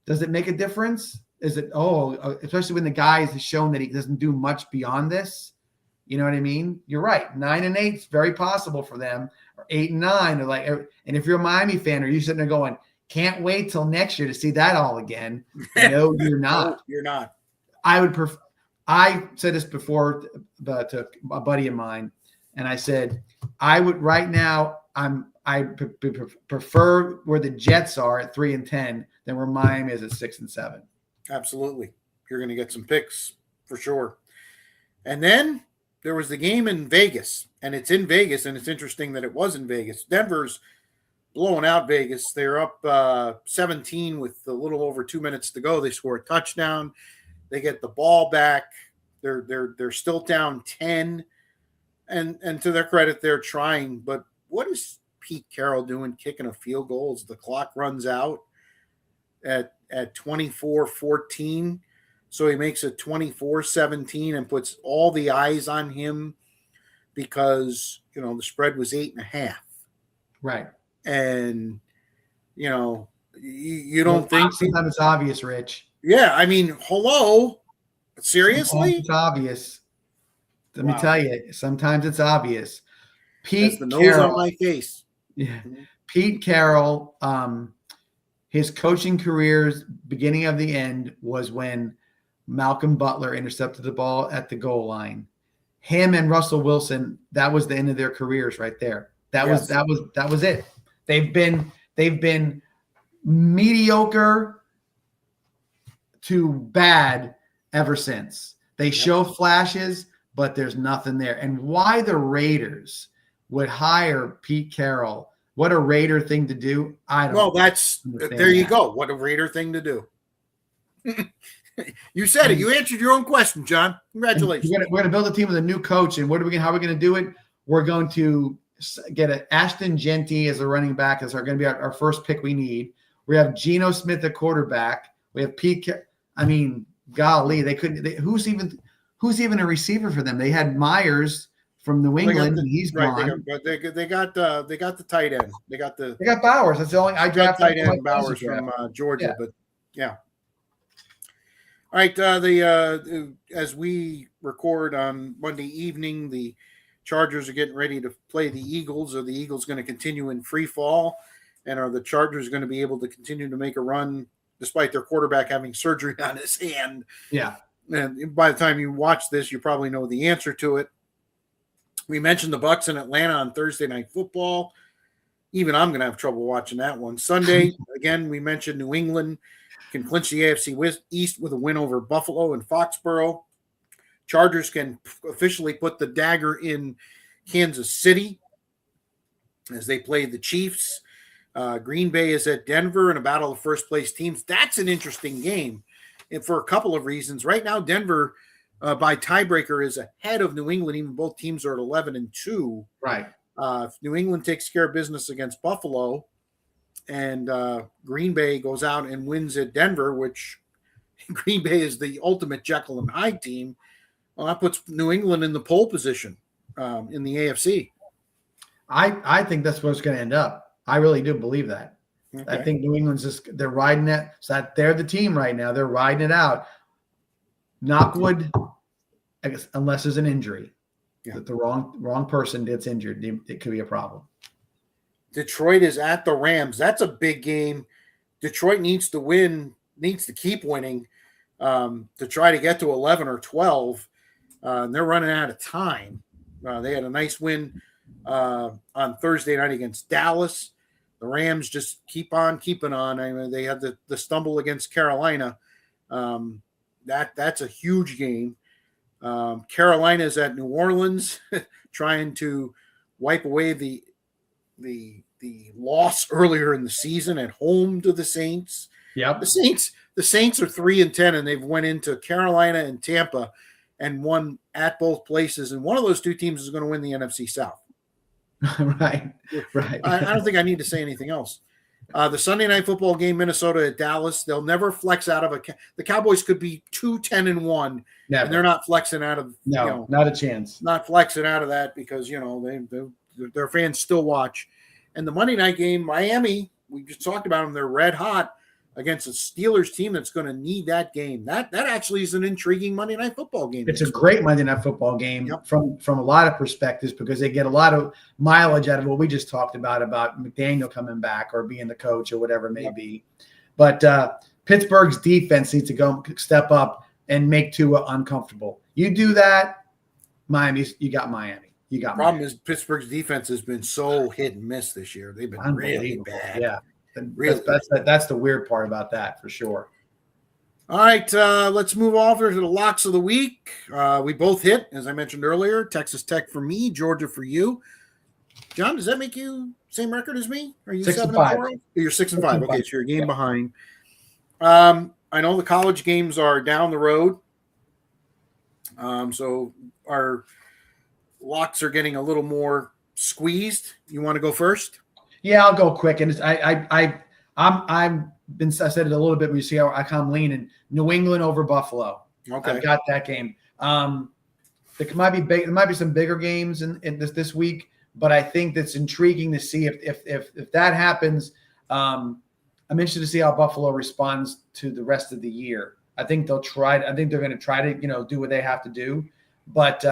Does it make a difference? Is it, especially when the guy has shown that he doesn't do much beyond this? You know what I mean? You're right. 9-8 is very possible for them, or 8-9. Or like, and if you're a Miami fan, are you sitting there going, can't wait till next year to see that all again? No, you're not. No, you're not. I would prefer. I said this before to a buddy of mine, and I said I would right now. I prefer where the Jets are at 3-10 than where Miami is at 6-7. Absolutely, you're going to get some picks for sure. And then there was the game in Vegas, and it's in Vegas, and it's interesting that it was in Vegas. Denver's blowing out Vegas. They're up 17 with a little over 2 minutes to go. They score a touchdown. They get the ball back. They're still down 10, and to their credit, they're trying. But what is Pete Carroll doing, kicking a field goal as the clock runs out at 24-14? So he makes it 24-17 and puts all the eyes on him because, the spread was 8.5. Right. And, you don't think. Sometimes it's obvious, Rich. Yeah. I mean, hello. Seriously? Sometimes it's obvious. Let me tell you, sometimes it's obvious. Pete the nose Carroll, on my face. Yeah. Pete Carroll, his coaching career's beginning of the end was when Malcolm Butler intercepted the ball at the goal line. Him and Russell Wilson, that was the end of their careers right there. That was it. They've been mediocre to bad ever since. They show flashes, but there's nothing there. And why the Raiders would hire Pete Carroll, what a Raider thing to do, I don't know. Well, there you go. What a Raider thing to do. You said it. You answered your own question, John. Congratulations. We're going to build a team with a new coach. And how are we going to do it? We're going to get an Ashton Genty as a running back. That's going to be our first pick we need. We have Geno Smith at quarterback. We have Pete. Golly, they couldn't. Who's even a receiver for them? They had Myers from New England. He's gone. They got the tight end. They got Bowers. That's the only I drafted tight end Bowers from Georgia. Yeah. But yeah. All right. As we record on Monday evening, the Chargers are getting ready to play the Eagles. Are the Eagles going to continue in free fall? And are the Chargers going to be able to continue to make a run despite their quarterback having surgery on his hand? Yeah. And by the time you watch this, you probably know the answer to it. We mentioned the Bucs in Atlanta on Thursday Night Football. Even I'm going to have trouble watching that one. Sunday, again, we mentioned New England can clinch the AFC East with a win over Buffalo and Foxborough. Chargers can officially put the dagger in Kansas City as they play the Chiefs. Green Bay is at Denver in a battle of first-place teams. That's an interesting game, and for a couple of reasons. Right now, Denver, by tiebreaker, is ahead of New England. Even both teams are at 11-2. Right. If New England takes care of business against Buffalo, and Green Bay goes out and wins at Denver, which Green Bay is the ultimate Jekyll and Hyde team, well, that puts New England in the pole position in the AFC. I think that's where it's going to end up. I really do believe that. Okay. I think New England's they're riding it. So that they're the team right now. They're riding it out. Knockwood, I guess, unless there's an injury, that the wrong person gets injured, it could be a problem. Detroit is at the Rams. That's a big game. Detroit needs to win, needs to keep winning to try to get to 11 or 12. And they're running out of time. They had a nice win on Thursday night against Dallas. The Rams just keep on keeping on. I mean, they had the stumble against Carolina. That's a huge game. Carolina is at New Orleans trying to wipe away the loss earlier in the season at home to the Saints. Yeah, the Saints are 3-10, and they've went into Carolina and Tampa and won at both places. And one of those two teams is going to win the NFC South. Right. I don't think I need to say anything else. The Sunday Night Football game, Minnesota at Dallas. They'll never flex out of the Cowboys could be 2-10-1, and they're not flexing out of. No, not a chance. Not flexing out of that because their fans still watch. And the Monday night game, Miami. We just talked about them. They're red hot. against a Steelers team that's going to need that game. That actually is an intriguing Monday Night Football game. It's a great Monday Night Football game from a lot of perspectives because they get a lot of mileage out of what we just talked about McDaniel coming back or being the coach or whatever it may be. But Pittsburgh's defense needs to go step up and make Tua uncomfortable. You do that, you got Miami. Problem is Pittsburgh's defense has been so hit and miss this year. They've been really bad. Yeah. That's the weird part about that for sure. All right, let's move over to the locks of the week. We both hit, as I mentioned earlier, Texas Tech for me, Georgia for you. John, does that make you same record as me? Are you 7-4? You're 6-5. Okay, so you're a game behind. I know the college games are down the road. So our locks are getting a little more squeezed. You want to go first? Yeah, I'll go quick. And I said it a little bit. We see how I'm leaning. New England over Buffalo. Okay, I've got that game. There might be big. There might be some bigger games in this week, but I think that's intriguing to see if that happens. I'm interested to see how Buffalo responds to the rest of the year. I think they'll try. I think they're going to try to do what they have to do, but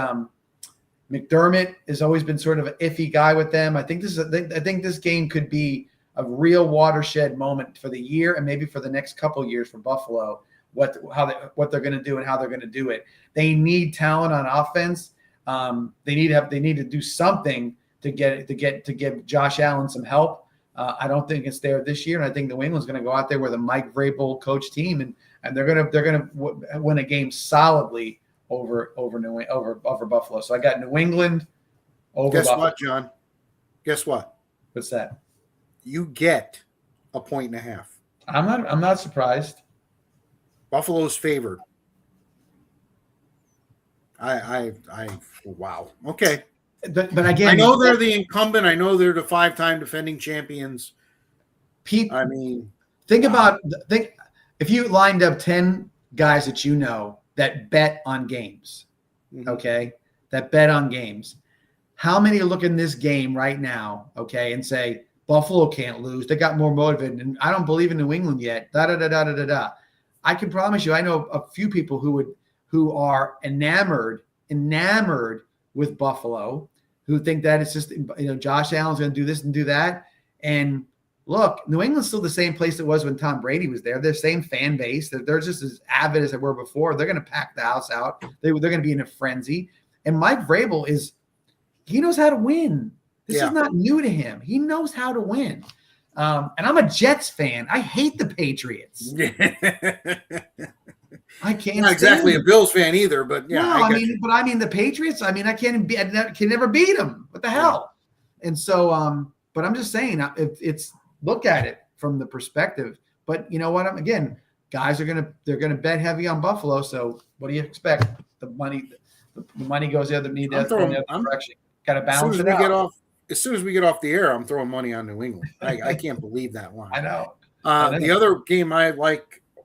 McDermott has always been sort of an iffy guy with them. I think this game could be a real watershed moment for the year and maybe for the next couple of years for Buffalo. What they're going to do and how they're going to do it. They need talent on offense. They need to do something to give Josh Allen some help. I don't think it's there this year, and I think New England's going to go out there with a Mike Vrabel coach team, and they're going to win a game solidly over Buffalo. So I got New England over Guess Buffalo. what, John? Guess what? What's that? You get 1.5 points. I'm not surprised. Buffalo's favored. Wow. Okay. But again, I know they're the incumbent. I know they're the 5-time defending champions. Think if you lined up 10 guys that you know that bet on games, okay, that bet on games, how many look in this game right now, okay, and say Buffalo can't lose? They got more motivated, and I don't believe in New England yet. I can promise you, I know a few people who are enamored with Buffalo, who think that it's just Josh Allen's going to do this and do that. And look, New England's still the same place it was when Tom Brady was there. They're the same fan base. They're just as avid as they were before. They're going to pack the house out. They're going to be in a frenzy. And Mike Vrabel he knows how to win. This is not new to him. He knows how to win. And I'm a Jets fan. I hate the Patriots. I can't. Not exactly a Bills fan either, but yeah. No, I mean the Patriots. I can never beat them. What the hell? And so, but I'm just saying, it's look at it from the perspective. But you know what? Guys they're gonna bet heavy on Buffalo. So what do you expect? The money goes the other direction. Got to balance it out. As soon as we get off the air, I'm throwing money on New England. I can't believe that line. I know. The other game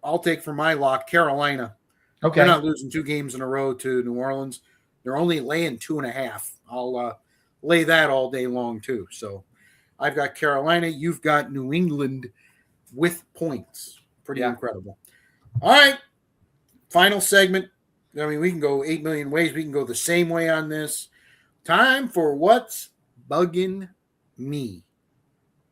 I'll take for my lock, Carolina. Okay. They're not losing 2 games in a row to New Orleans. They're only laying 2.5. I'll lay that all day long too. So I've got Carolina. You've got New England with points. Pretty incredible. All right. Final segment. I mean, we can go 8 million ways. We can go the same way on this. Time for What's Bugging Me.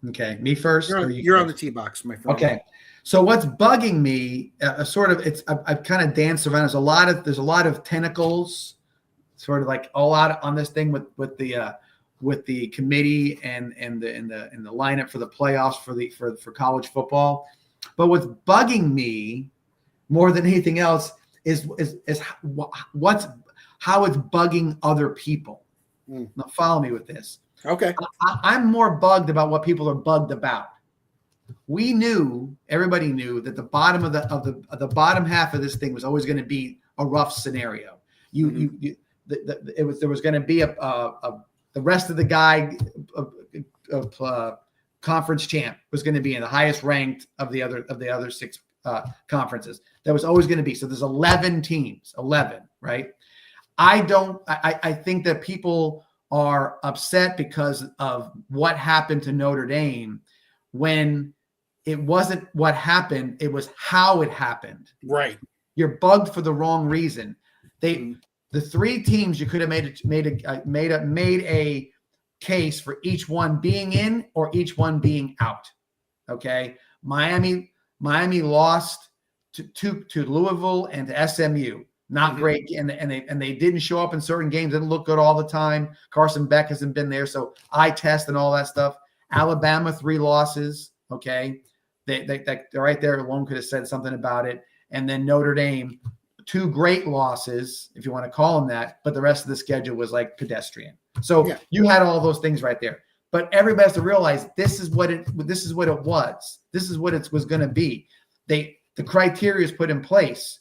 Okay, me first. You're on the tee box, my friend. Okay, so what's bugging me? I've kind of danced around. There's a lot of tentacles, sort of like all out on this thing with the committee and the lineup for the playoffs for college football. But what's bugging me more than anything else is how it's bugging other people. Now follow me with this. Okay. I'm more bugged about what people are bugged about. Everybody knew that the bottom of the bottom half of this thing was always going to be a rough scenario. There was going to be the rest of the guy conference champ was going to be in the highest ranked of the other 6 conferences. That was always going to be. So there's 11 teams, right? I think that people are upset because of what happened to Notre Dame when It wasn't what happened. It was how it happened. Right. You're bugged for the wrong reason. The three teams, you could have made a case for each one being in or each one being out. Okay. Miami lost to Louisville and to SMU. Not great. And they didn't show up in certain games. Didn't look good all the time. Carson Beck hasn't been there. So eye test and all that stuff. Alabama, 3 losses. Okay. They're right there alone could have said something about it. And then Notre Dame, 2 great losses, if you want to call them that, but the rest of the schedule was like pedestrian. So you had all those things right there. But everybody has to realize this is what it was. This is what it was going to be. The criteria is put in place.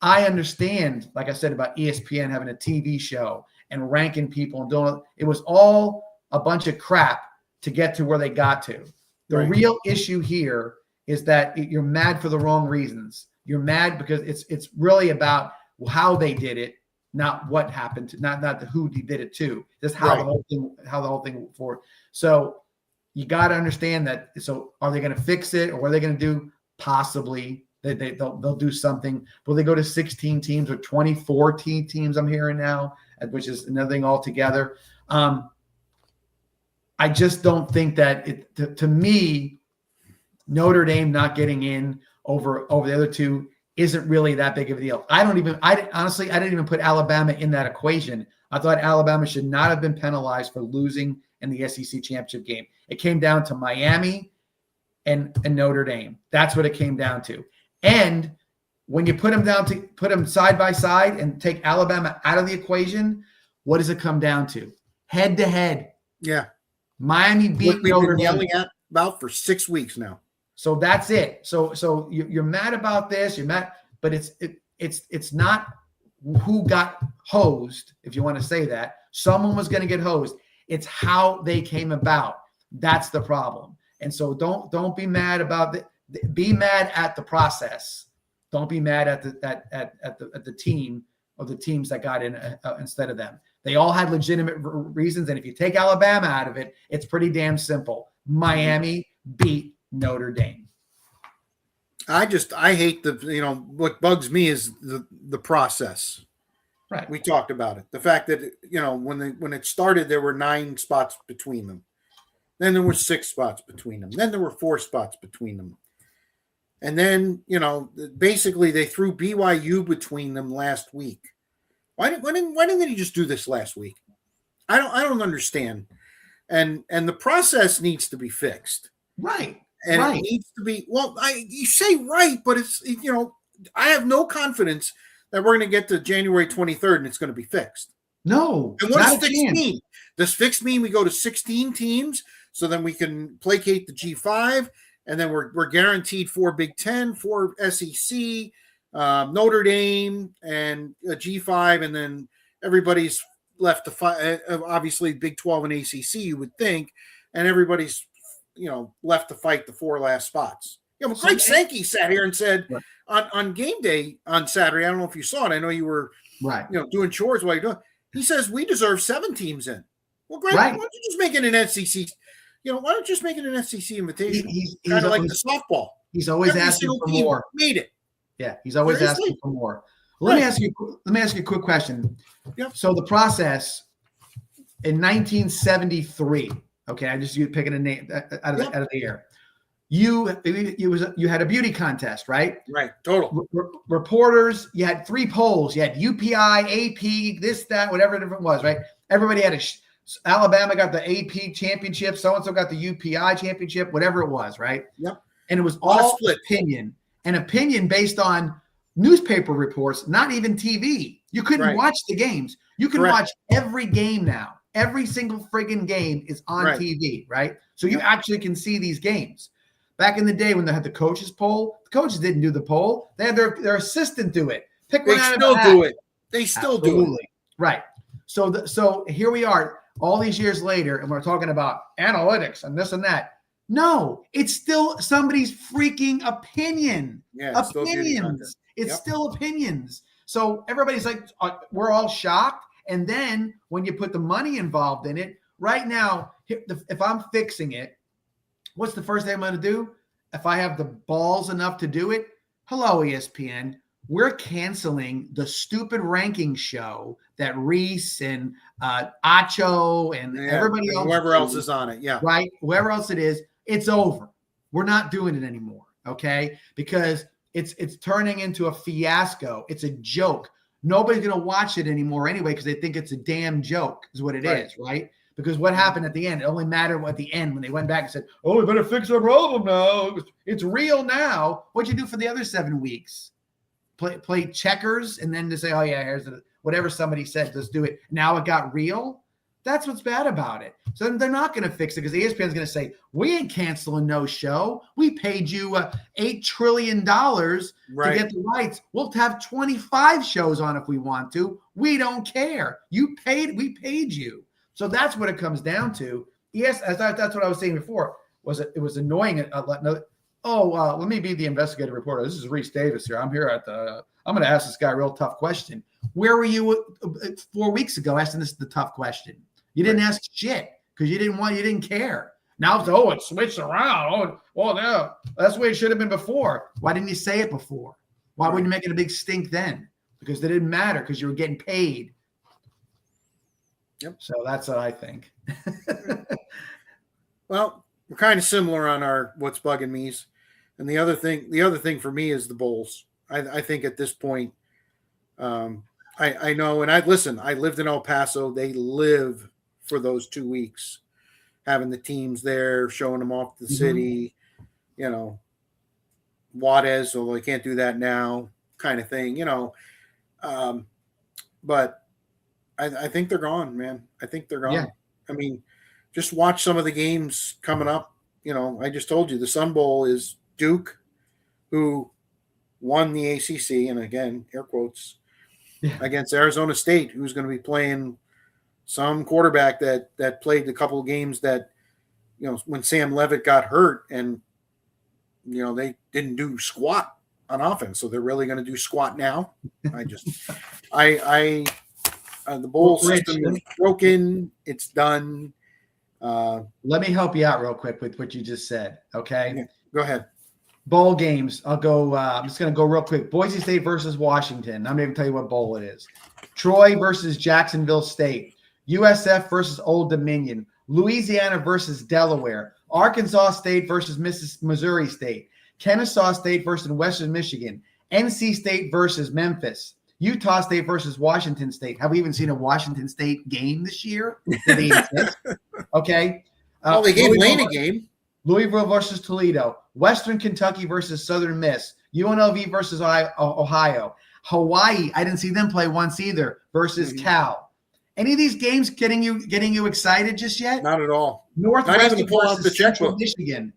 I understand, like I said, about ESPN having a TV show and ranking people and doing it was all a bunch of crap to get to where they got to. The real issue here is that you're mad for the wrong reasons. You're mad because it's really about how they did it, not what happened to, not the who did it to. Just how the whole thing forward. So you got to understand that. So are they going to fix it, or what are they going to do? Possibly they'll do something. Will they go to 16 teams or 24 teams? I'm hearing now, which is another thing altogether. I just don't think that to me, Notre Dame not getting in over the other two isn't really that big of a deal. I didn't even put Alabama in that equation. I thought Alabama should not have been penalized for losing in the SEC championship game. It came down to Miami and Notre Dame. That's what it came down to. And when you put them side by side and take Alabama out of the equation, what does it come down to? Head to head. Yeah. Miami beat Notre Dame. Yelling about for 6 weeks now. So that's it. So you're mad about this. You're mad, but it's not who got hosed, if you want to say that. Someone was going to get hosed. It's how they came about. That's the problem. And so don't be mad about it. Be mad at the process. Don't be mad at the team or the teams that got in instead of them. They all had legitimate reasons, and if you take Alabama out of it, it's pretty damn simple. Miami beat Notre Dame. I hate what bugs me is the process. Right. We talked about it. The fact that when it started, there were 9 spots between them. Then there were 6 spots between them. Then there were 4 spots between them. And then, basically they threw BYU between them last week. Why didn't he just do this last week? I don't understand. And the process needs to be fixed. Right. And it needs to be, you say right, but it's, I have no confidence that we're going to get to January 23rd and it's going to be fixed. No. And what does fixed mean? Does fixed mean we go to 16 teams so then we can placate the G5? And then we're guaranteed 4 Big Ten, 4 SEC, Notre Dame, and a G5, and then everybody's left to fight. Obviously, Big 12 and ACC, you would think, and everybody's left to fight the 4 last spots. Greg Sankey sat here and said on game day on Saturday. I don't know if you saw it. I know you were doing chores while you're doing. He says we deserve 7 teams in. Well, Greg, why don't you just make it an SEC? Why don't you just make it an SEC invitation? He's kind of like the softball. He's always asking for more. Made it. Yeah, he's always asking for more. Let me ask you a quick question. Yep. So the process in 1973. Okay, I just picking a name out of the air. You had a beauty contest, right? Right. Total. Reporters. You had 3 polls. You had UPI, AP, this, that, whatever it was, right? Everybody had Alabama got the AP championship. So-and-so got the UPI championship, whatever it was, right? Yep. And it was all opinion. An opinion based on newspaper reports, not even TV. You couldn't watch the games. You can watch every game now. Every single friggin' game is on TV, right? So you actually can see these games. Back in the day when they had the coaches poll, the coaches didn't do the poll. They had their assistant do it. They still do it. They still do it. Right. So here we are all these years later, and we're talking about analytics and this and that. No, it's still somebody's freaking opinion. Yeah, opinions. It's still opinions. So everybody's like, we're all shocked. And then when you put the money involved in it, right now, if I'm fixing it, what's the first thing I'm going to do? if I have the balls enough to do it, hello, ESPN. We're canceling the stupid ranking show that Reese and Acho and everybody else, whoever else is on it, yeah, right? Whoever else it is, it's over. We're not doing it anymore, okay? Because it's turning into a fiasco. It's a joke. Nobody's going to watch it anymore anyway because they think it's a damn joke is what it is, right? Because what happened at the end, it only mattered at the end when they went back and said, oh, we better fix our problem now. It's real now. What'd you do for the other 7 weeks? Play checkers and then to say, oh, yeah, here's whatever somebody said, let's do it. Now it got real. That's what's bad about it. So they're not going to fix it because ESPN's going to say, we ain't canceling no show. We paid you $8 trillion to get the rights. We'll have 25 shows on if we want to. We don't care. We paid you. So that's what it comes down to. Yes, that's what I was saying before. It was annoying. Let me be the investigative reporter. This is Reese Davis here. I'm here I'm going to ask this guy a real tough question. Where were you 4 weeks ago asking this the tough question? You didn't ask shit because you didn't care. Now it's switched around. Yeah, that's the way it should have been before. Why didn't you say it before? Why wouldn't you make it a big stink then? Because it didn't matter because you were getting paid. Yep. So that's what I think. Well, we're kind of similar on our what's bugging me's. And the other thing for me is the bowls. I think at this point, I know, and I lived in El Paso. They live for those 2 weeks, having the teams there, showing them off the city, Juarez, although they can't do that now, kind of thing, but I think they're gone, man. I think they're gone. Yeah. I mean, just watch some of the games coming up. I just told you the Sun Bowl is Duke, who won the ACC, and again, air quotes, against Arizona State, who's going to be playing some quarterback that played a couple of games that, when Sam Levitt got hurt and, they didn't do squat on offense. So they're really going to do squat now. The bowl system is broken. It's done. Let me help you out real quick with what you just said. Okay. Yeah, go ahead. Bowl games. I'll go. I'm just going to go real quick. Boise State versus Washington. I'm going to tell you what bowl it is. Troy versus Jacksonville State. USF versus Old Dominion. Louisiana versus Delaware. Arkansas State versus Missouri State. Kennesaw State versus Western Michigan. NC State versus Memphis. Utah State versus Washington State. Have we even seen a Washington State game this year? Did they exist? Okay. They gave Lane a game. Louisville versus Toledo. Western Kentucky versus Southern Miss. UNLV versus Ohio. Hawaii, I didn't see them play once either, versus Cal. Any of these games getting you excited just yet? Not at all. Northwestern versus Central Michigan.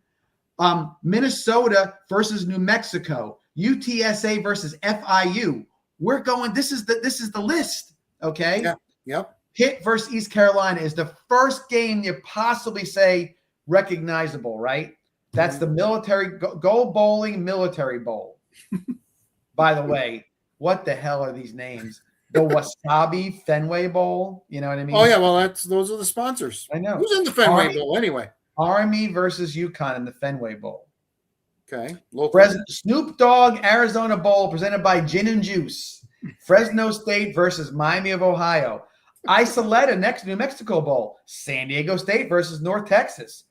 Minnesota versus New Mexico. UTSA versus FIU. We're going. This is the list. Okay. Yeah. Yep. Pitt versus East Carolina is the first game you possibly say recognizable, right? That's the military gold bowling military bowl. By the way, what the hell are these names? The Wasabi Fenway Bowl. You know what I mean? Oh yeah. Well, those are the sponsors. I know. Who's in the Fenway Bowl anyway? Army versus UConn in the Fenway Bowl. Okay. Snoop Dogg Arizona Bowl presented by Gin and Juice. Fresno State versus Miami of Ohio. Isoleta next New Mexico Bowl. San Diego State versus North Texas.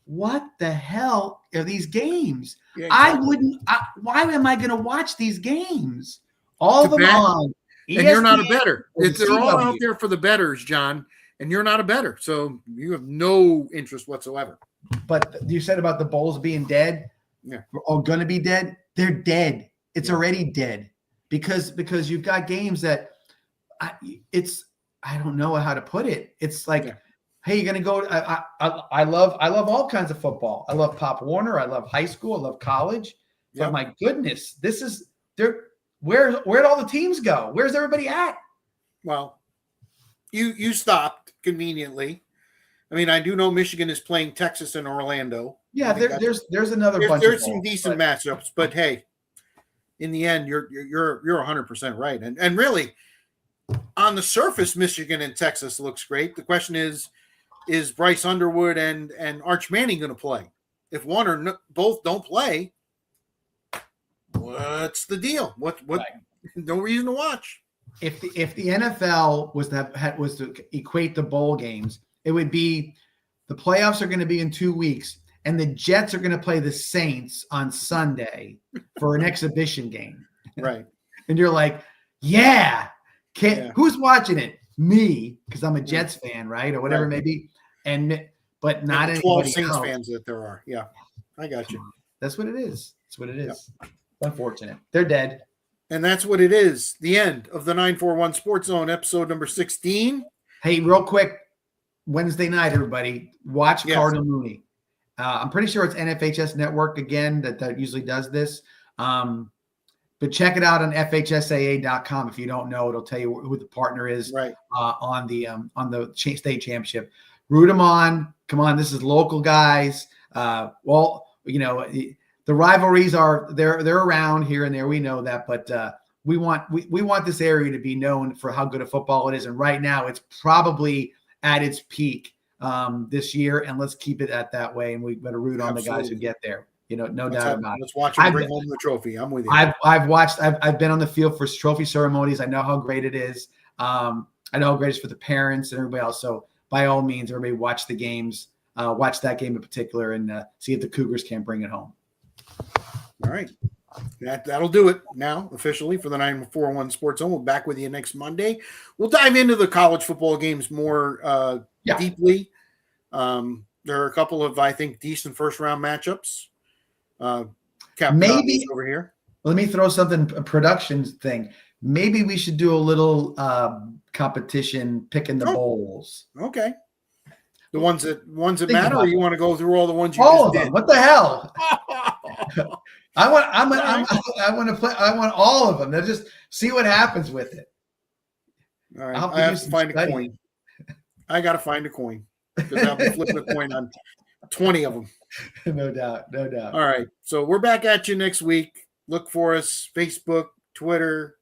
What the hell are these games? Yeah, exactly. Why am I going to watch these games? All of them on ESPN, and you're not a bettor. They're all out there for the bettors, John, and you're not a bettor. So you have no interest whatsoever. But you said about the bowls being dead, or going to be dead. They're dead. It's already dead because you've got games that I don't know how to put it. It's like, hey, you're going to go. I love all kinds of football. I love Pop Warner. I love high school. I love college. But my goodness, this is there. Where'd all the teams go? Where's everybody at? Well, you stopped conveniently. I mean, I do know Michigan is playing Texas and Orlando. Yeah, there's another bunch. There's some decent matchups, but hey, in the end, you're 100% right. And really, on the surface, Michigan and Texas looks great. The question is Bryce Underwood and Arch Manning going to play? if one or both don't play, what's the deal? What? Right. No reason to watch. If the NFL was to equate the bowl games, it would be the playoffs are going to be in 2 weeks, and the Jets are going to play the Saints on Sunday for an exhibition game. Right. And you're like, yeah. Who's watching it? Me, because I'm a Jets fan, right? Or whatever it may be. But not anybody 12 Saints else. fans that there are. Yeah. I got you. That's what it is. That's what it is. Yep. Unfortunate. They're dead. And that's what it is. The end of the 941 Sports Zone, episode number 16. Hey, real quick, Wednesday night, everybody, watch Cardinal Mooney. I'm pretty sure it's NFHS Network again that usually does this. But check it out on FHSAA.com. If you don't know, it'll tell you who the partner is on the state championship. Root them on. Come on, this is local guys. Well, you know, the rivalries they're around here and there. We know that, but we want this area to be known for how good a football it is. And right now, it's probably at its peak this year. And let's keep it at that way. And we better root on the guys who get there. You know, no doubt about it. Let's watch them bring home the trophy. I'm with you. I've been on the field for trophy ceremonies. I know how great it is. I know how great it is for the parents and everybody else. So by all means, everybody watch the games. Watch that game in particular and see if the Cougars can't bring it home. All right. That'll do it now officially for the 941 Sports Zone. We'll be back with you next Monday. We'll dive into the college football games more deeply. There are a couple of, I think, decent first-round matchups. Maybe over here. Let me throw something, a production thing. Maybe we should do a little competition picking the bowls. Okay. The ones that matter, or you want to go through all the ones you all just of them. did? What the hell? I want all of them. They'll just see what happens with it. All right. I have to find a coin. I got to find a coin because I'll be flipping a coin on 20 of them. No doubt. All right. So we're back at you next week. Look for us, Facebook, Twitter,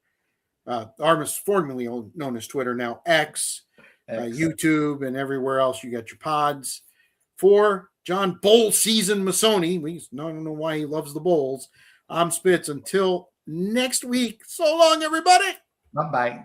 formerly known as Twitter, now X, YouTube, and everywhere else you got your pods. For John Bowl Season Masoni, we don't know why he loves the bowls. I'm Spitz. Until next week. So long, everybody. Bye-bye.